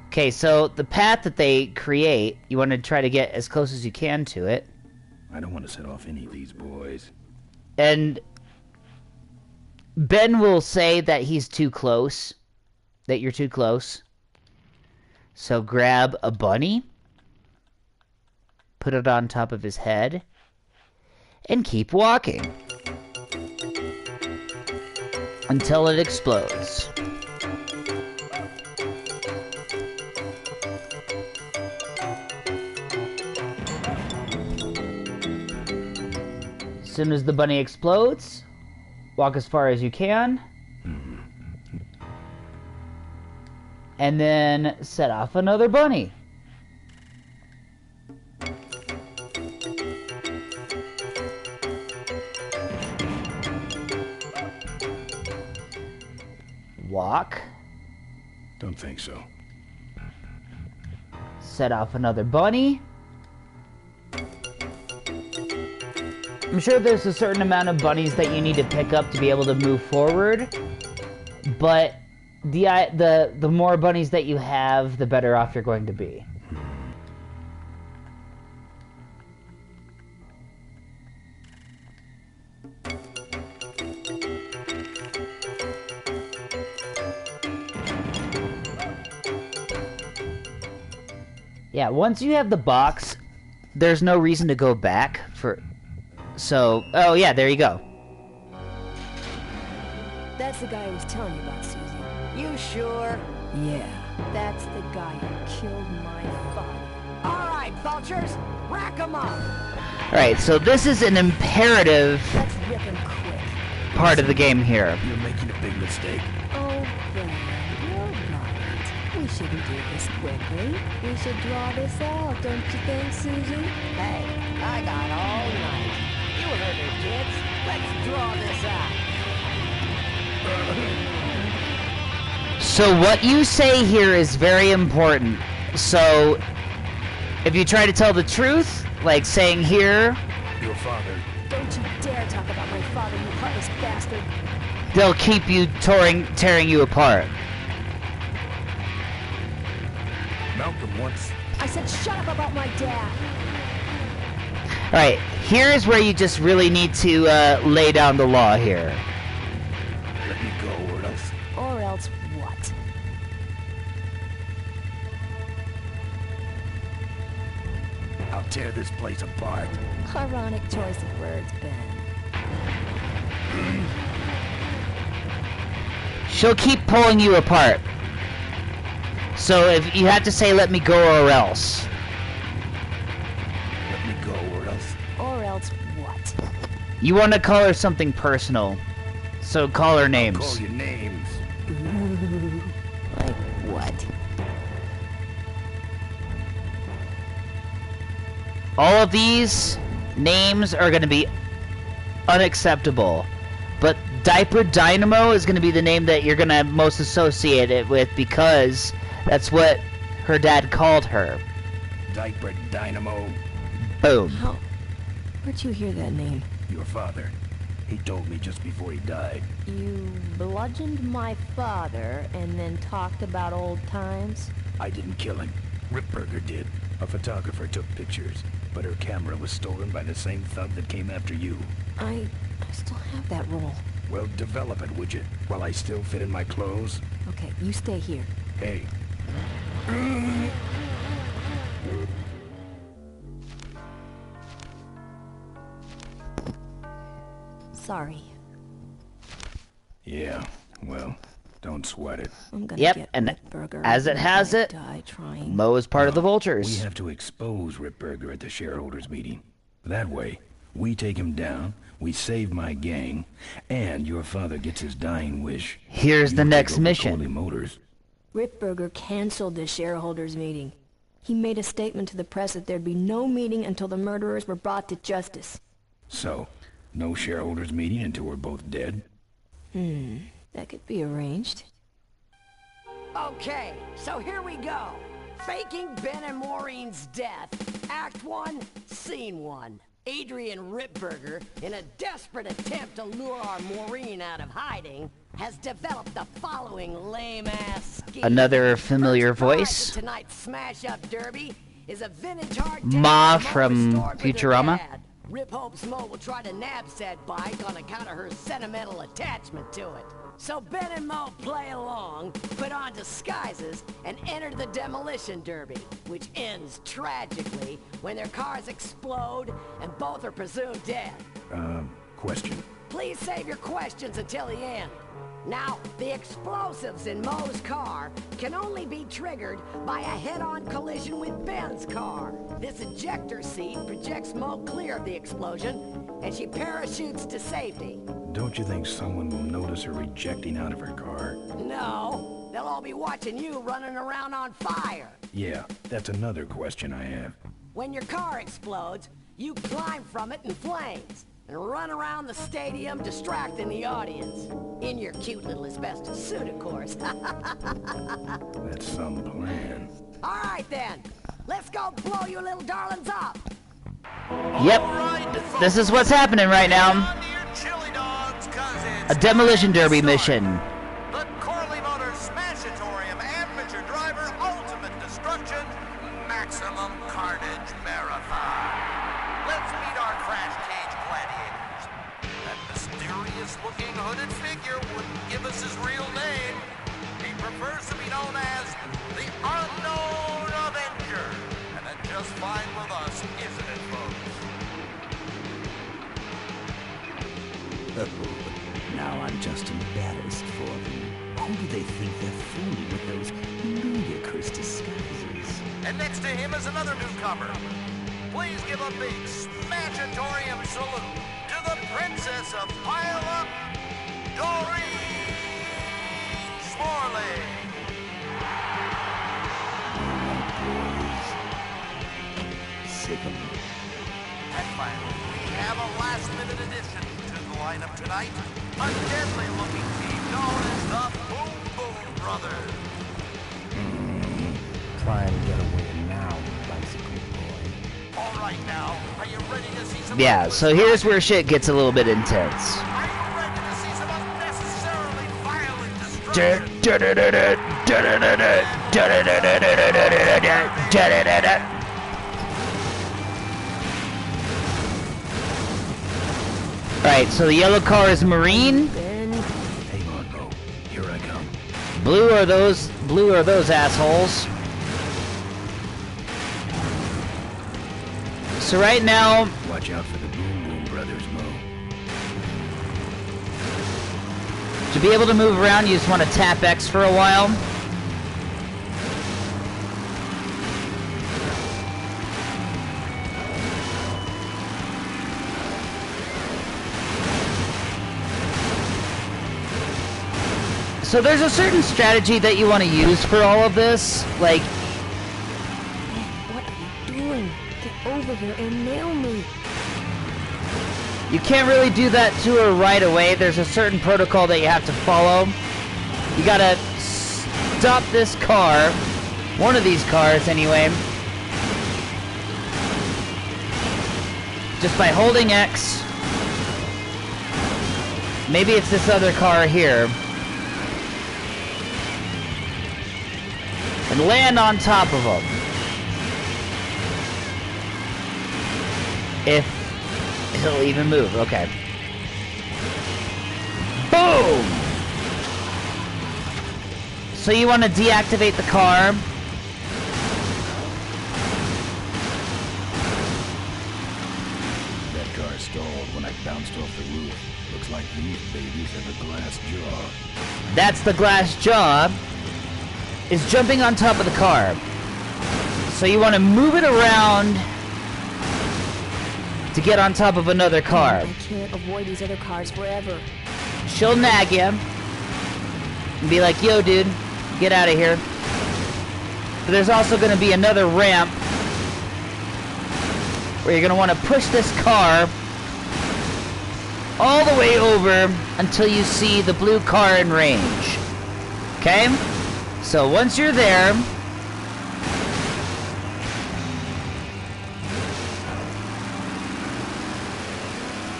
Okay, so the path that they create, you want to try to get as close as you can to it. I don't want to set off any of these boys. And Ben will say that he's too close. That you're too close. So grab a bunny. Put it on top of his head. And keep walking. Until it explodes. As soon as the bunny explodes, walk as far as you can. And then set off another bunny. Walk. Don't think so. Set off another bunny. I'm sure there's a certain amount of bunnies that you need to pick up to be able to move forward, but the more bunnies that you have, the better off you're going to be. Yeah, once you have the box, there's no reason to go back for... So, oh yeah, there you go. That's the guy I was telling you about, Susie. You sure? Yeah, that's the guy who killed my father. All right, vultures, rack 'em up. Alright, so this is an imperative Let's rip him quick. part of the game here. You're making a big mistake. Oh, Ben, you're right. We shouldn't do this quickly. We should draw this out, don't you think, Susie? Hey, I got all night. You heard her, kids. Let's draw this out. So what you say here is very important. So, if you try to tell the truth, like saying here, Your father. Don't you dare talk about my father, you heartless bastard. they'll keep you tearing you apart. Malcolm once. I said shut up about my dad. Alright, here is where you just really need to lay down the law here. Let me go or else. Or else what? I'll tear this place apart. Ironic choice of words, Ben. She'll keep pulling you apart. So if you have to say let me go or else. Let me go or else. Or else what? You want to call her something personal. So call her names. Call your names. Like what? All of these names are going to be unacceptable. But Diaper Dynamo is going to be the name that you're going to most associate it with because that's what her dad called her. Diaper Dynamo. Boom. How? Where'd you hear that name? Your father. He told me just before he died. You bludgeoned my father and then talked about old times? I didn't kill him. Ripburger did. A photographer took pictures, but her camera was stolen by the same thug that came after you. I still have that roll. Well, develop it, would you? While I still fit in my clothes? Okay, you stay here. Hey. Sorry. Yeah, well, don't sweat it. I'm gonna Yep, get and Ripburger as it has if I it, die trying. Mo is part of the We Vultures. have to expose Ripburger at the shareholders meeting. That way, we take him down, we save my gang, and your father gets his dying wish. Here's the You next take over mission. Coley Motors. Ripburger canceled the shareholders meeting. He made a statement to the press that there'd be no meeting until the murderers were brought to justice. So, no shareholders meeting until we're both dead? That could be arranged. Okay, so here we go. Faking Ben and Maureen's death. Act 1, Scene 1. Adrian Ripburger, in a desperate attempt to lure our Maureen out of hiding, has developed the following lame-ass scheme. Another familiar First prize voice. at tonight's smash-up derby is a vintage hard Ma Mo from restored with her Futurama. dad. Rip hopes Mo will try to nab said bike on account of her sentimental attachment to it. So Ben and Mo play along, put on disguises, and enter the demolition derby, which ends tragically when their cars explode and both are presumed dead. Question. Please save your questions until the end. Now, the explosives in Mo's car can only be triggered by a head-on collision with Ben's car. This ejector seat projects Mo clear of the explosion, and she parachutes to safety. Don't you think someone will notice her ejecting out of her car? No, they'll all be watching you running around on fire. Yeah, that's another question I have. When your car explodes, you climb from it in flames and run around the stadium distracting the audience. In your cute little asbestos suit, of course. That's some plan. All right, then. Let's go blow you little darlings up. Yep. This is what's happening right now. A demolition derby mission. The Corley Motors Smashatorium Amateur Driver Ultimate Destruction Maximum Carnage Marathon. Let's meet our crash cage gladiators. That mysterious-looking hooded figure wouldn't give us his real name. He prefers to be known as the Unknown Avenger. fine with us, isn't it, folks? Now I'm just embarrassed for them. Who do they think they're fooling with those ludicrous disguises? And next to him is another newcomer. Please give a big smashatorium salute to the Princess of Pile-Up, Doreen Smorley. Sick 'em. And finally, we have a last-minute addition to the lineup tonight. A deadly-looking team known as the Boom Boom Brothers. Try and get away now, bicycle boy. All right now, are you ready to see some... Yeah, so here's where shit gets a little bit intense. Are you ready to see some unnecessarily violent destruction? Alright, so the yellow car is Marine. Hang on, Mo. Here I come. Blue are those assholes. So right now, Watch out for the Boom Boom Brothers, Mo. to be able to move around, you just want to tap X for a while. So there's a certain strategy that you want to use for all of this, like... What are you doing? Get over here and nail me. You can't really do that to her right away. There's a certain protocol that you have to follow. You gotta stop this car, one of these cars anyway, just by holding X. Maybe it's this other car here. And land on top of them. If he'll even move, okay. Boom! So you want to deactivate the car. That car stalled when I bounced off the roof. Looks like these babies have a glass jaw. That's the glass jaw. Is jumping on top of the car. So you want to move it around to get on top of another car. I can't avoid these other cars forever. She'll nag you and be like, yo dude, get out of here. But there's also going to be another ramp where you're going to want to push this car all the way over until you see the blue car in range. Okay? So once you're there,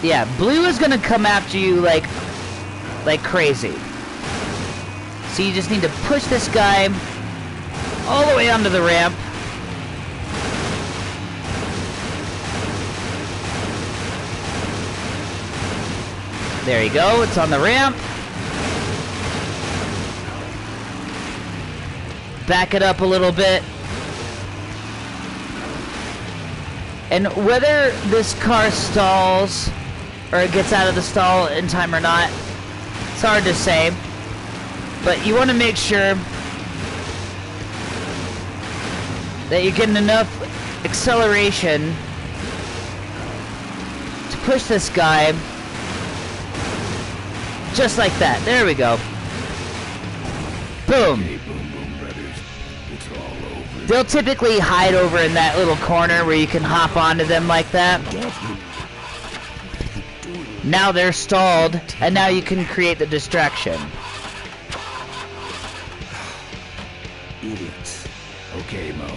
yeah, blue is gonna come after you like crazy. So you just need to push this guy all the way onto the ramp. There you go, it's on the ramp. Back it up a little bit. And whether this car stalls or it gets out of the stall in time or not, it's hard to say. But you want to make sure that you're getting enough acceleration to push this guy just like that. There we go. Boom. They'll typically hide over in that little corner where you can hop onto them like that. Now they're stalled, and now you can create the distraction. Idiots. Okay, Mo.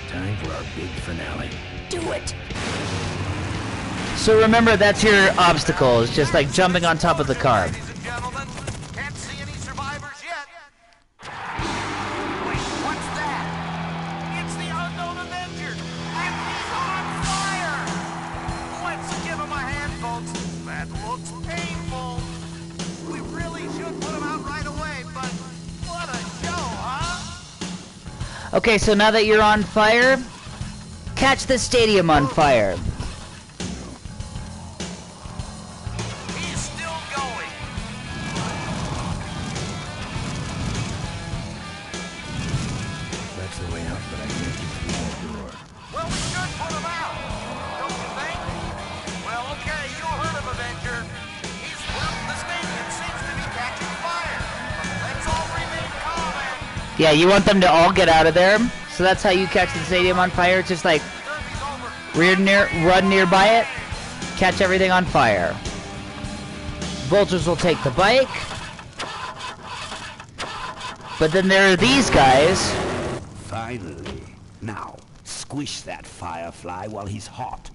Time for our big finale. Do it! So remember, that's your obstacle, is just like jumping on top of the car. Can't see any survivors yet. Wait, what's that? It's the unknown Avenger, and he's on fire! Let's give him a hand, folks. That looks painful. We really should put him out right away, but what a show, huh? Okay, so now that you're on fire, catch the stadium on fire. He's still going. That's the way out, but I can't get through that door. Well, we should put him out, don't you think? Well, okay, you heard of Avenger. He's left the stadium, seems to be catching fire. Let's all remain calm and... Yeah, you want them to all get out of there. So that's how you catch the stadium on fire. Just like run nearby it, catch everything on fire. Vultures will take the bike. But then there are these guys. Finally. Now, squish that firefly while he's hot.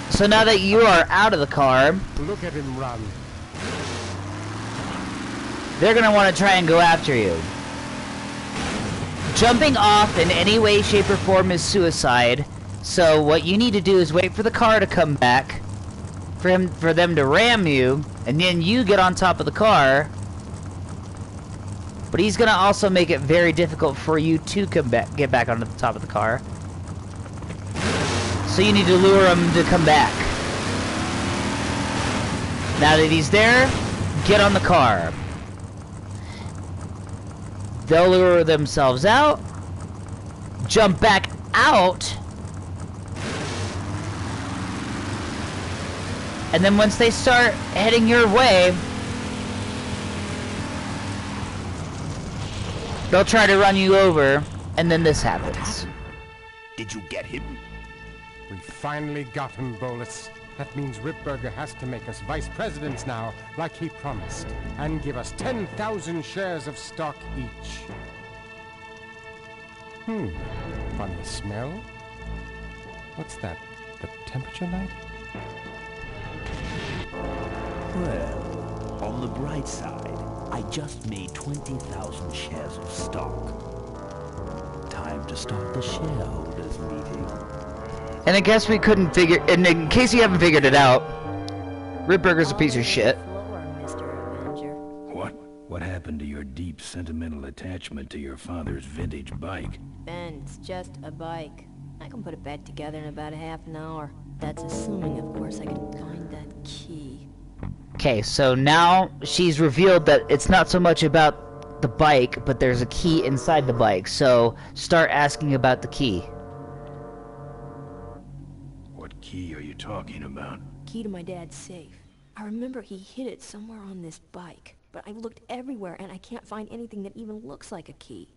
So now that you are out of the car, Look at him run. they're gonna want to try and go after you. Jumping off in any way, shape, or form is suicide. So what you need to do is wait for the car to come back, for them to ram you, and then you get on top of the car. But he's gonna also make it very difficult for you to get back onto the top of the car. So you need to lure him to come back. Now that he's there, get on the car. They'll lure themselves out, jump back out, and then once they start heading your way, they'll try to run you over, and then this happens. Did you get him? We finally got him, Bolus. That means Ripburger has to make us vice presidents now, like he promised, and give us 10,000 shares of stock each. Funny smell. What's that? The temperature light? Well, on the bright side, I just made 20,000 shares of stock. Time to start the shareholders meeting. And I guess we couldn't figure, and in case you haven't figured it out, Ripburger's a piece of shit. What happened to your deep sentimental attachment to your father's vintage bike? Ben, it's just a bike. I can put it back together in about a half an hour. That's assuming, of course, I can find that key. Okay, so now she's revealed that it's not so much about the bike, but there's a key inside the bike. So start asking about the key. What key are you talking about? Key to my dad's safe. I remember he hid it somewhere on this bike, but I've looked everywhere and I can't find anything that even looks like a key.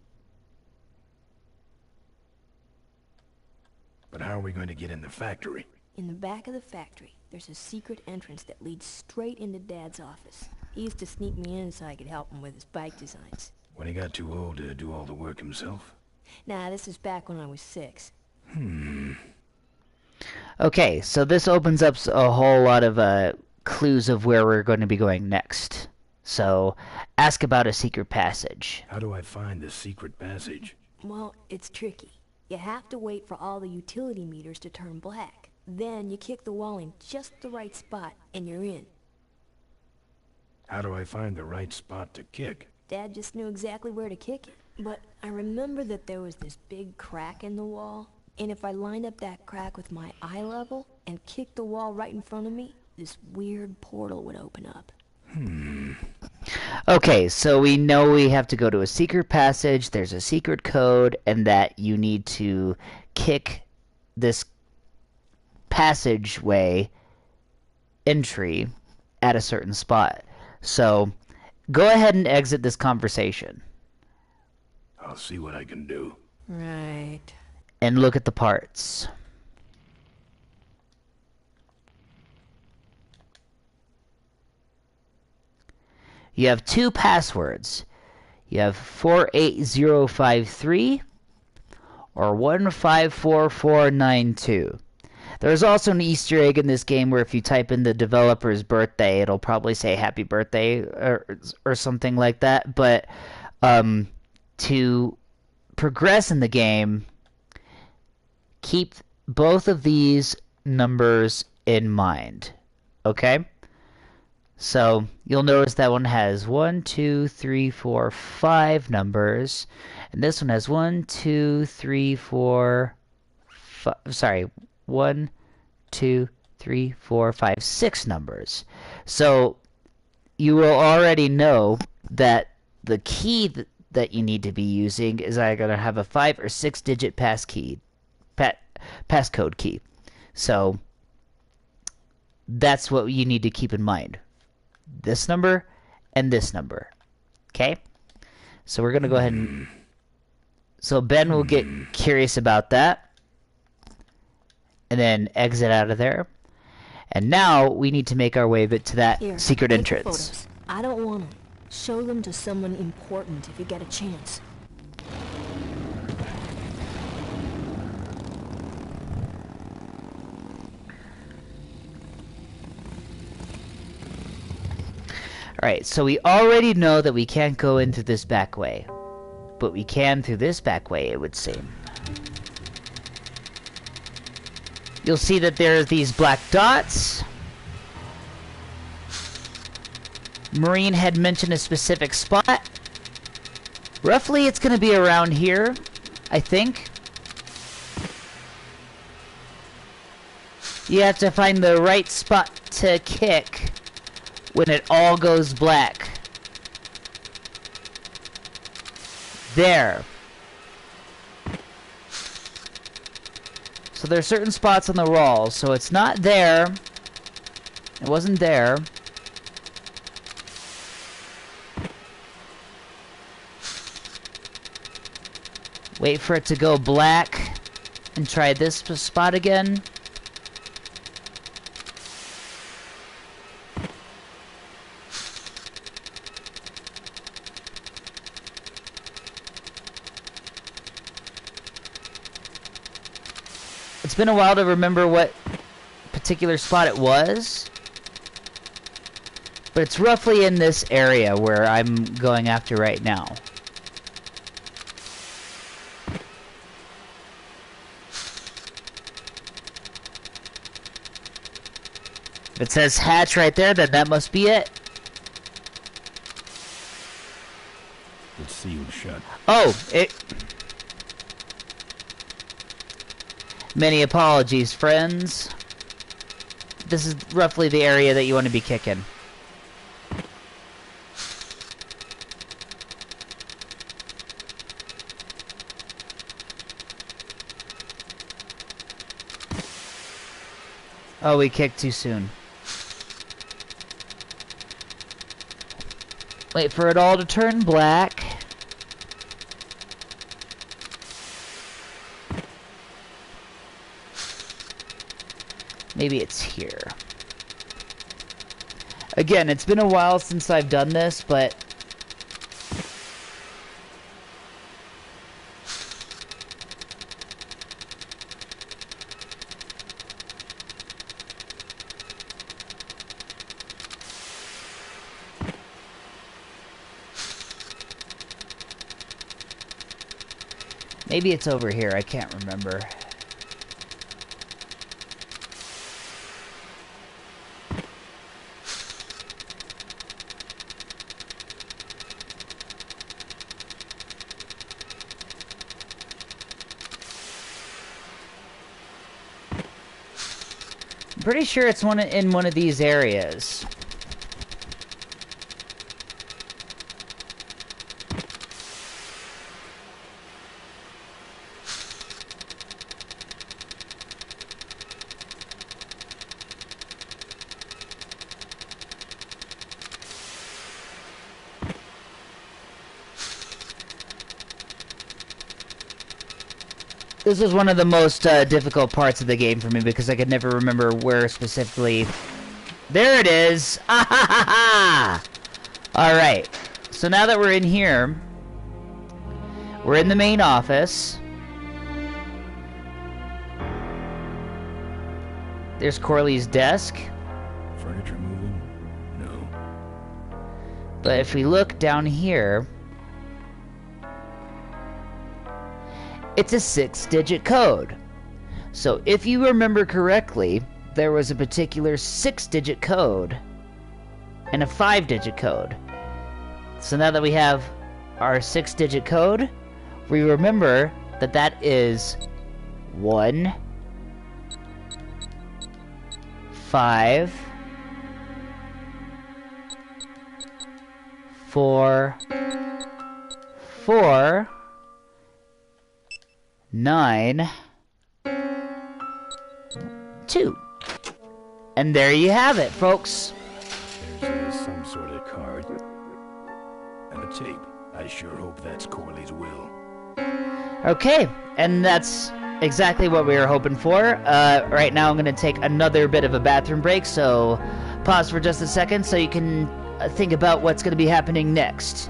But how are we going to get in the factory? In the back of the factory, there's a secret entrance that leads straight into Dad's office. He used to sneak me in so I could help him with his bike designs. When he got too old to do all the work himself? Nah, this is back when I was 6. Okay, so this opens up a whole lot of clues of where we're going to be going next. So, ask about a secret passage. How do I find the secret passage? Well, it's tricky. You have to wait for all the utility meters to turn black. Then you kick the wall in just the right spot, and you're in. How do I find the right spot to kick? Dad just knew exactly where to kick it. But I remember that there was this big crack in the wall, and if I lined up that crack with my eye level and kicked the wall right in front of me, this weird portal would open up. Okay, so we know we have to go to a secret passage, there's a secret code, and that you need to kick this passageway entry at a certain spot. So, go ahead and exit this conversation. I'll see what I can do. Right. And look at the parts. You have 2 passwords. You have 48053 or 154492. There's also an Easter egg in this game where if you type in the developer's birthday, it'll probably say happy birthday or something like that. But to progress in the game, keep both of these numbers in mind. Okay? So you'll notice that one has 1, 2, 3, 4, 5 numbers, and this one has 1, 2, 3, 4, 5, sorry, 1, 2, 3, 4, 5, 6 numbers. So you will already know that the key that you need to be using is either going to have a 5 or 6 digit passcode key. So that's what you need to keep in mind. This number and this number. Okay? So we're going to go ahead and... So Ben will get curious about that. And then exit out of there. And now we need to make our way to that secret take entrance. the photos. I don't want them. Show them to someone important if you get a chance. Alright, so we already know that we can't go into this back way. But we can through this back way, it would seem. You'll see that there are these black dots. Marine had mentioned a specific spot. Roughly, it's going to be around here, I think. You have to find the right spot to kick when it all goes black. There. So there are certain spots on the wall, so it's not there. It wasn't there. Wait for it to go black and try this spot again. It's been a while to remember what particular spot it was, but it's roughly in this area where I'm going after right now. If it says hatch right there, then that must be it. It's sealed shut. Oh, it... Many apologies, friends. This is roughly the area that you want to be kicking. Oh, we kicked too soon. Wait for it all to turn black. Maybe it's here. Again, it's been a while since I've done this, but... maybe it's over here, I can't remember. Pretty sure it's in one of these areas. This was one of the most difficult parts of the game for me because I could never remember where specifically. There it is! Ah ha ha ha! Alright, so now that we're in here, we're in the main office. There's Corley's desk. Furniture moving? No. But if we look down here, it's a 6-digit code. So if you remember correctly, there was a particular 6-digit code and a 5-digit code. So now that we have our 6-digit code, we remember that that is 1, 5, 4, 4, 9, 2. And there you have it, folks. There's some sort of card. And a tape. I sure hope that's Corley's will. Okay, and that's exactly what we were hoping for. Right now I'm going to take another bit of a bathroom break, so pause for just a second so you can think about what's going to be happening next.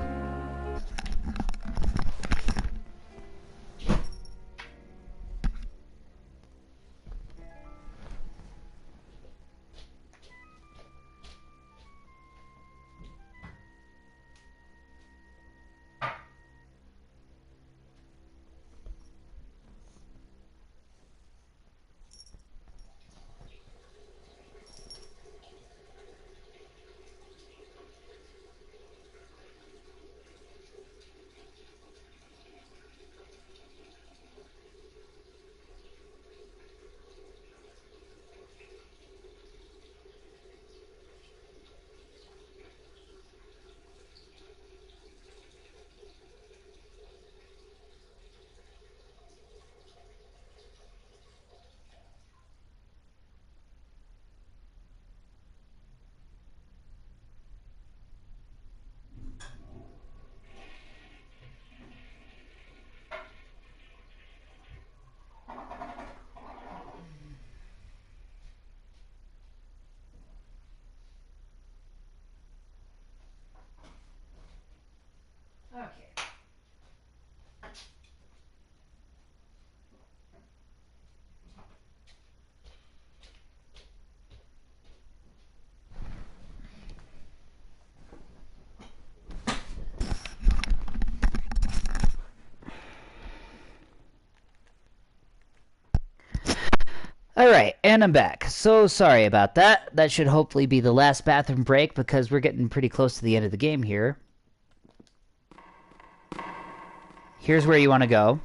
Alright, and I'm back. So sorry about that. That should hopefully be the last bathroom break because we're getting pretty close to the end of the game here. Here's where you want to go.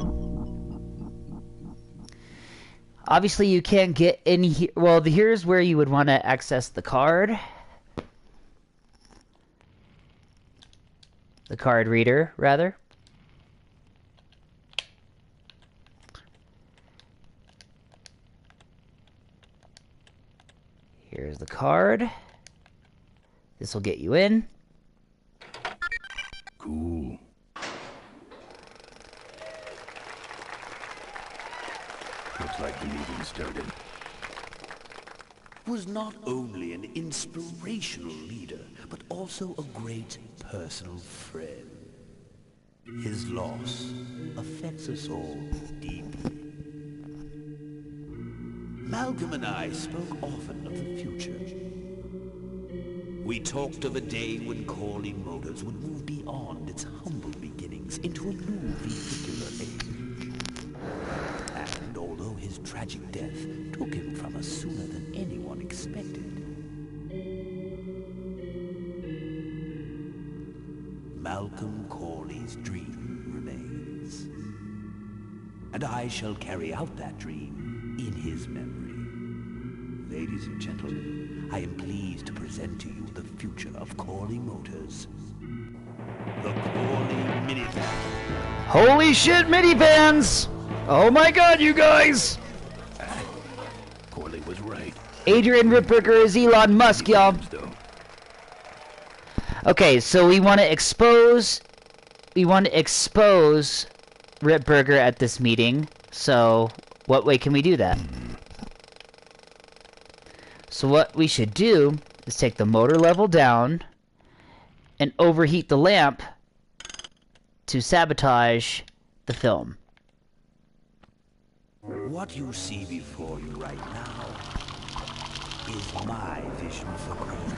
Obviously you can't get in here. Well, here's where you would want to access the card. The card reader, rather. Here's the card. This will get you in. Cool. Looks like the meeting started. Was not only an inspirational leader, but also a great personal friend. His loss affects us all deeply. Malcolm and I spoke often of the future. We talked of a day when Corley Motors would move beyond its humble beginnings into a new vehicular age. And although his tragic death took him from us sooner than anyone expected, Malcolm Corley's dream remains. And I shall carry out that dream in his memory. Ladies and gentlemen, I am pleased to present to you the future of Corley Motors. The Corley minivan. Holy shit, minivans! Oh my god, you guys! Corley was right. Adrian Ripperger is Elon Musk, y'all. Okay, so we want to expose Ripperger at this meeting. So, what way can we do that? So what we should do is take the motor level down and overheat the lamp to sabotage the film. What you see before you right now is my vision for Corley.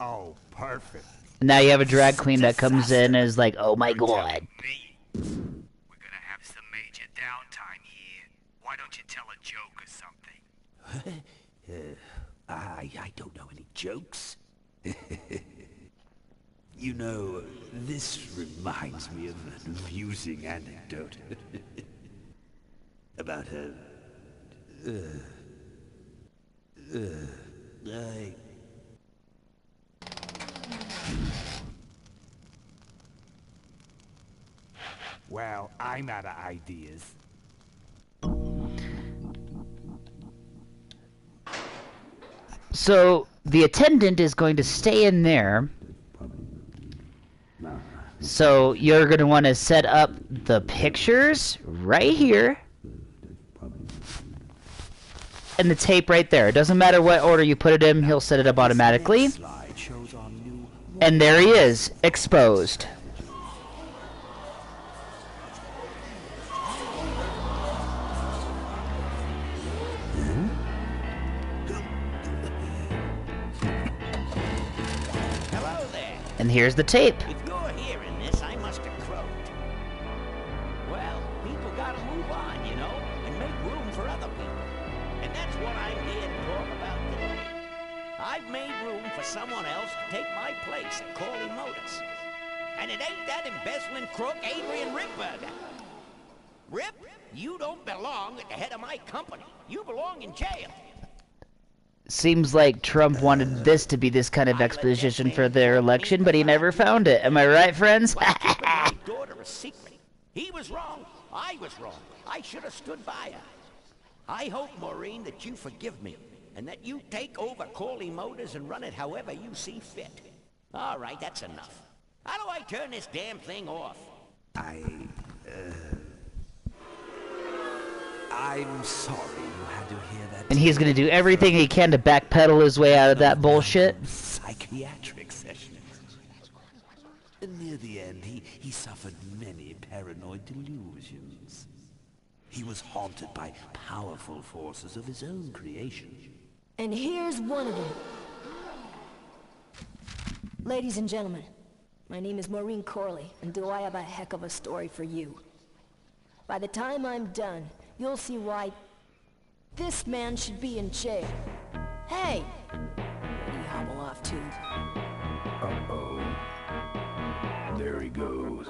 Oh, perfect. Now you have a drag queen that comes in and is like, oh my god. Why don't you tell a joke or something? I don't know any jokes. You know, this reminds me of an amusing anecdote. About Well, I'm out of ideas. So the attendant is going to stay in there. So you're going to want to set up the pictures right here. And the tape right there. It doesn't matter what order you put it in, he'll set it up automatically. And there he is, exposed. Hello there. And here's the tape. If you're hearing this, I must have croaked. Well, people gotta move on, you know, and make room for other people. And that's what I'm here to talk about today. I've made room for someone else to take my place at Corley Motors. And it ain't that embezzling crook Adrian Ripburger. Rip, you don't belong at the head of my company. You belong in jail. Seems like Trump wanted this to be this kind of exposition for their election, but he never found it. Am I right, friends? My daughter a secret. He was wrong. I was wrong. I should have stood by her. I hope, Maureen, that you forgive me, and that you take over Corley Motors and run it however you see fit. All right, that's enough. How do I turn this damn thing off? I'm sorry you had to hear that. And he's going to do everything he can to backpedal his way out of that bullshit. Psychiatric session. Near the end, he suffered many paranoid delusions. He was haunted by powerful forces of his own creation. And here's one of them. Ladies and gentlemen, my name is Maureen Corley, and do I have a heck of a story for you. By the time I'm done, you'll see why this man should be in jail. Hey! Where do you hobble off to? Uh-oh. There he goes.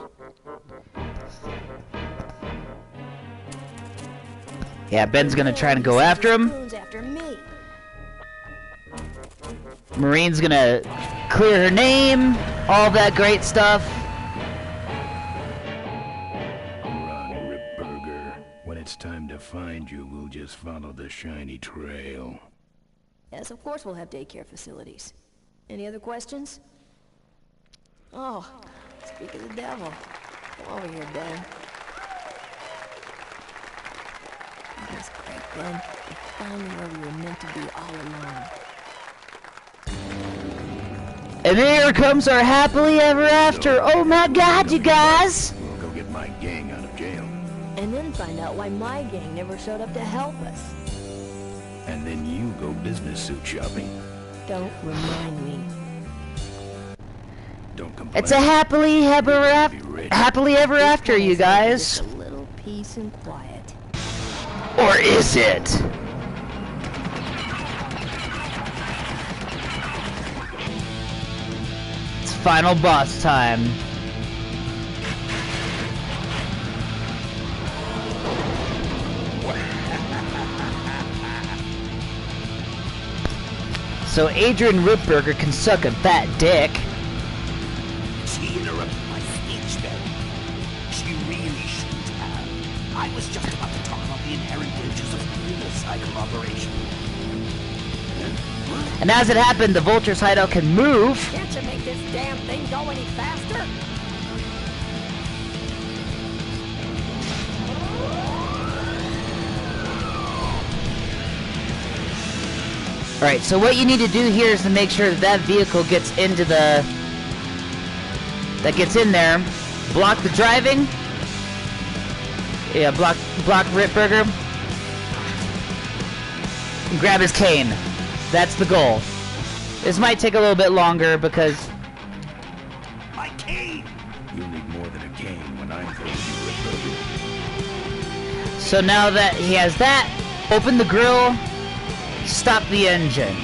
Yeah, Ben's gonna try and go after him. After me. Marine's gonna clear her name, all that great stuff. Run, Ripburger. When it's time to find you, we'll just follow the shiny trail. Yes, of course we'll have daycare facilities. Any other questions? Oh, speak of the devil. Come over here, Ben. That's great, Ben. You're finally where we were meant to be all along. And here comes our happily ever after. Oh my god, you guys! We'll go get my gang out of jail. And then find out why my gang never showed up to help us. And then you go business suit shopping. Don't remind me. Don't complain. It's a happily ever after, you guys. Just a little peace and quiet. Or is it? It's final boss time. So Adrian Ripburger can suck a fat dick. She interrupted my speech then. She really shouldn't have. I was just about to talk about the inherent dangers of unicycle operation. And as it happened, the Vulture's hideout can move. Can't you make this damn thing go any faster? Alright, so what you need to do here is to make sure that that vehicle gets into the... that gets in there. Block the driving. Yeah, block Ripburger. And grab his cane. That's the goal. This might take a little bit longer because... My cane! You'll need more than a cane when I'm through with you, Ripburger. So now that he has that, open the grill, stop the engine.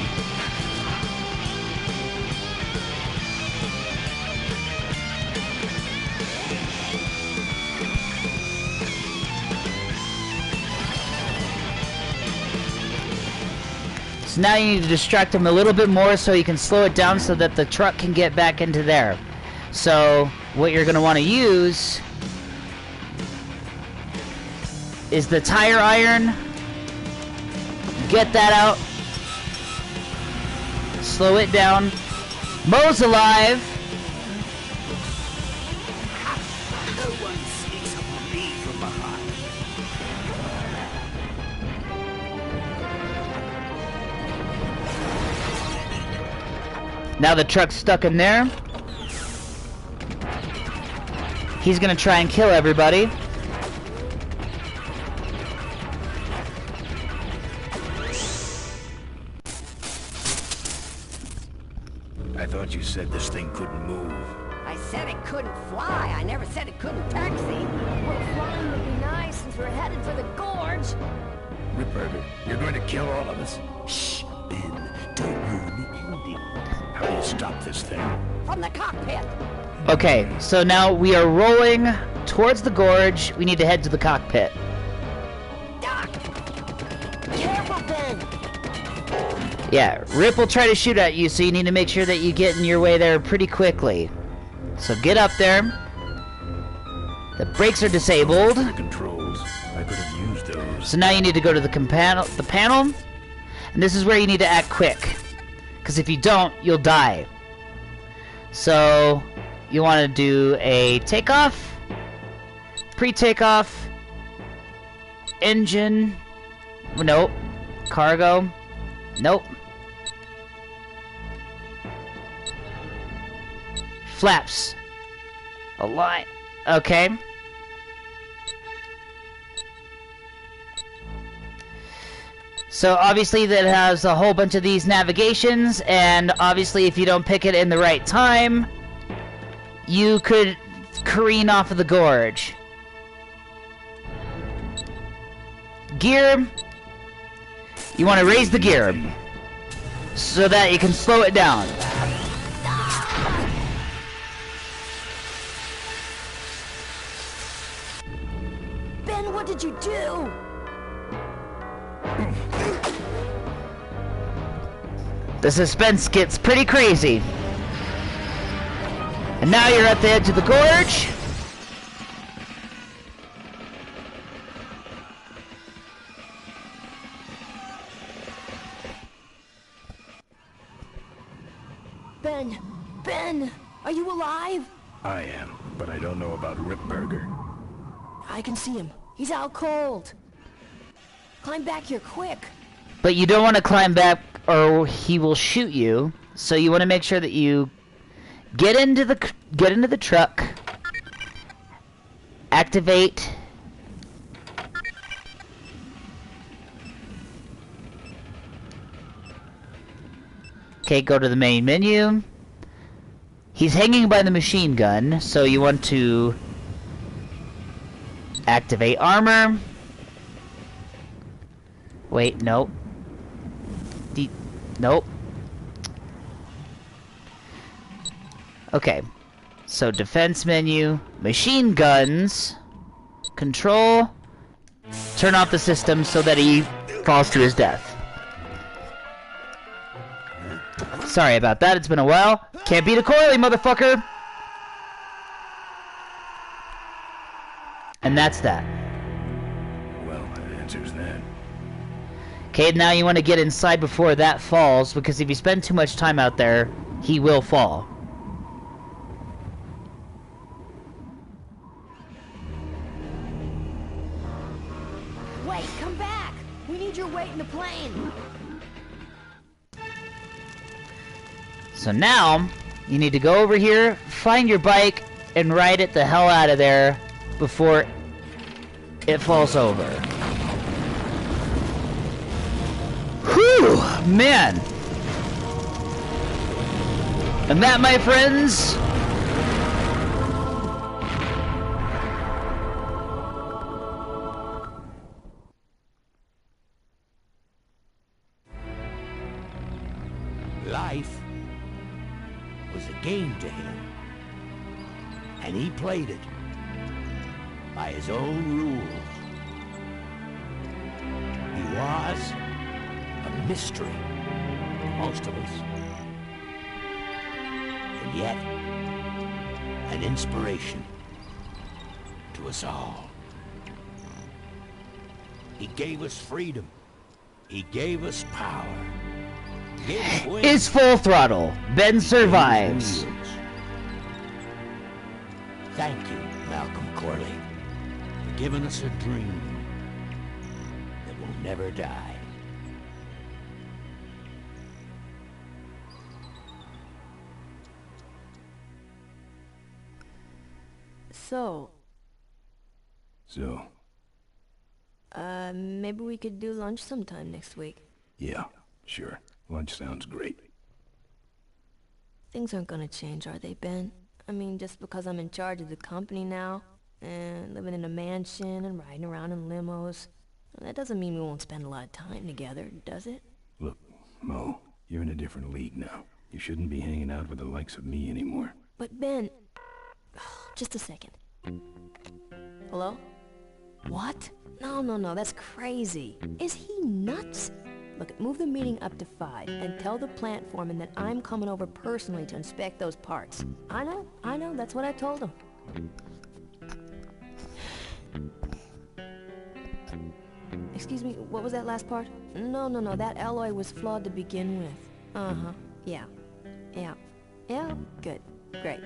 So now you need to distract him a little bit more so you can slow it down so that the truck can get back into there. So what you're going to want to use is the tire iron. Get that out. Slow it down. Mo's alive. No one sneaks up on me from behind. Now the truck's stuck in there. He's gonna try and kill everybody. I thought you said this thing couldn't move. I said it couldn't fly. I never said it couldn't taxi. Well, flying would be nice since we're headed for the gorge. Ripburger, you're going to kill all of us. Shh, Ben, don't ruin the ending. How do you stop this thing? From the cockpit. Okay, so now we are rolling towards the gorge. We need to head to the cockpit. Careful, Ben. Yeah, Rip will try to shoot at you, so you need to make sure that you get in your way there pretty quickly. So get up there. The brakes are disabled. The controls. I could have used those. So now you need to go to the panel, and this is where you need to act quick. Because if you don't, you'll die. So you want to do a takeoff, pre-takeoff, engine, nope, cargo, nope, flaps, align, okay. So obviously that has a whole bunch of these navigations, and obviously if you don't pick it in the right time, you could careen off of the gorge. Gear, you want to raise the gear so that you can slow it down. Ben, what did you do? The suspense gets pretty crazy. And now you're at the edge of the gorge. Ben, are you alive? I am, but I don't know about Ripburger. I can see him. He's out cold. Climb back here quick. But you don't want to climb back or he will shoot you. So you want to make sure that you get into the truck. Activate. Okay, go to the main menu. He's hanging by the machine gun, so you want to activate armor. Wait, nope. Nope. Okay. So defense menu, machine guns, control, turn off the system so that he falls to his death. Sorry about that, it's been a while. Can't beat a Corley, motherfucker! And that's that. Well, that answers that. Okay, now you want to get inside before that falls, because if you spend too much time out there, he will fall. Wait, come back! We need your weight in the plane! So now, you need to go over here, find your bike, and ride it the hell out of there before it falls over. Whew, man! And that, my friends, Life was a game to him, and he played it by his own rules. He was a mystery to most of us, and yet an inspiration to us all. He gave us freedom. He gave us power. He gave us wings. It's Full Throttle. Ben survives. Thank you, Malcolm Corley, for giving us a dream that will never die. So, maybe we could do lunch sometime next week. Yeah, sure. Lunch sounds great. Things aren't gonna change, are they, Ben? I mean, just because I'm in charge of the company now, and living in a mansion and riding around in limos, that doesn't mean we won't spend a lot of time together, does it? Look, Mo, you're in a different league now. You shouldn't be hanging out with the likes of me anymore. But Ben... just a second. Hello? What? No, that's crazy. Is he nuts? Look, move the meeting up to 5 and tell the plant foreman that I'm coming over personally to inspect those parts. I know, that's what I told him. Excuse me, what was that last part? No, that alloy was flawed to begin with. Uh-huh, yeah, good, great.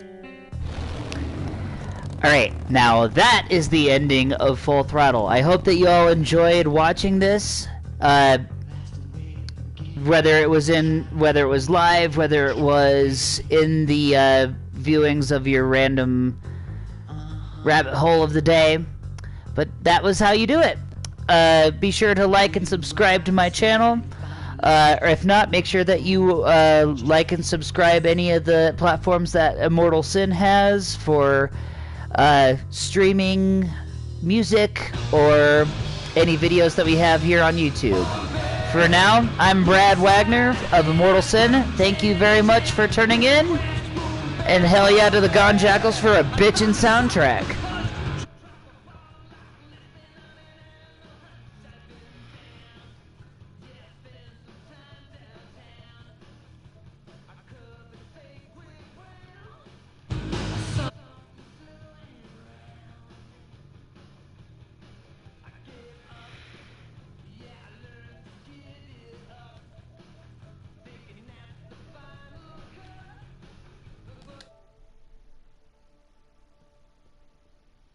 Alright, now that is the ending of Full Throttle. I hope that you all enjoyed watching this. Whether it was live, whether it was in the viewings of your random rabbit hole of the day. But that was how you do it. Be sure to like and subscribe to my channel. Or if not, make sure that you like and subscribe any of the platforms that Immortal Sin has for streaming music or any videos that we have here on YouTube. For now, I'm Brad Wagner of Immortal Sin. Thank you very much for turning in, and hell yeah to the Gone Jackals for a bitchin' soundtrack.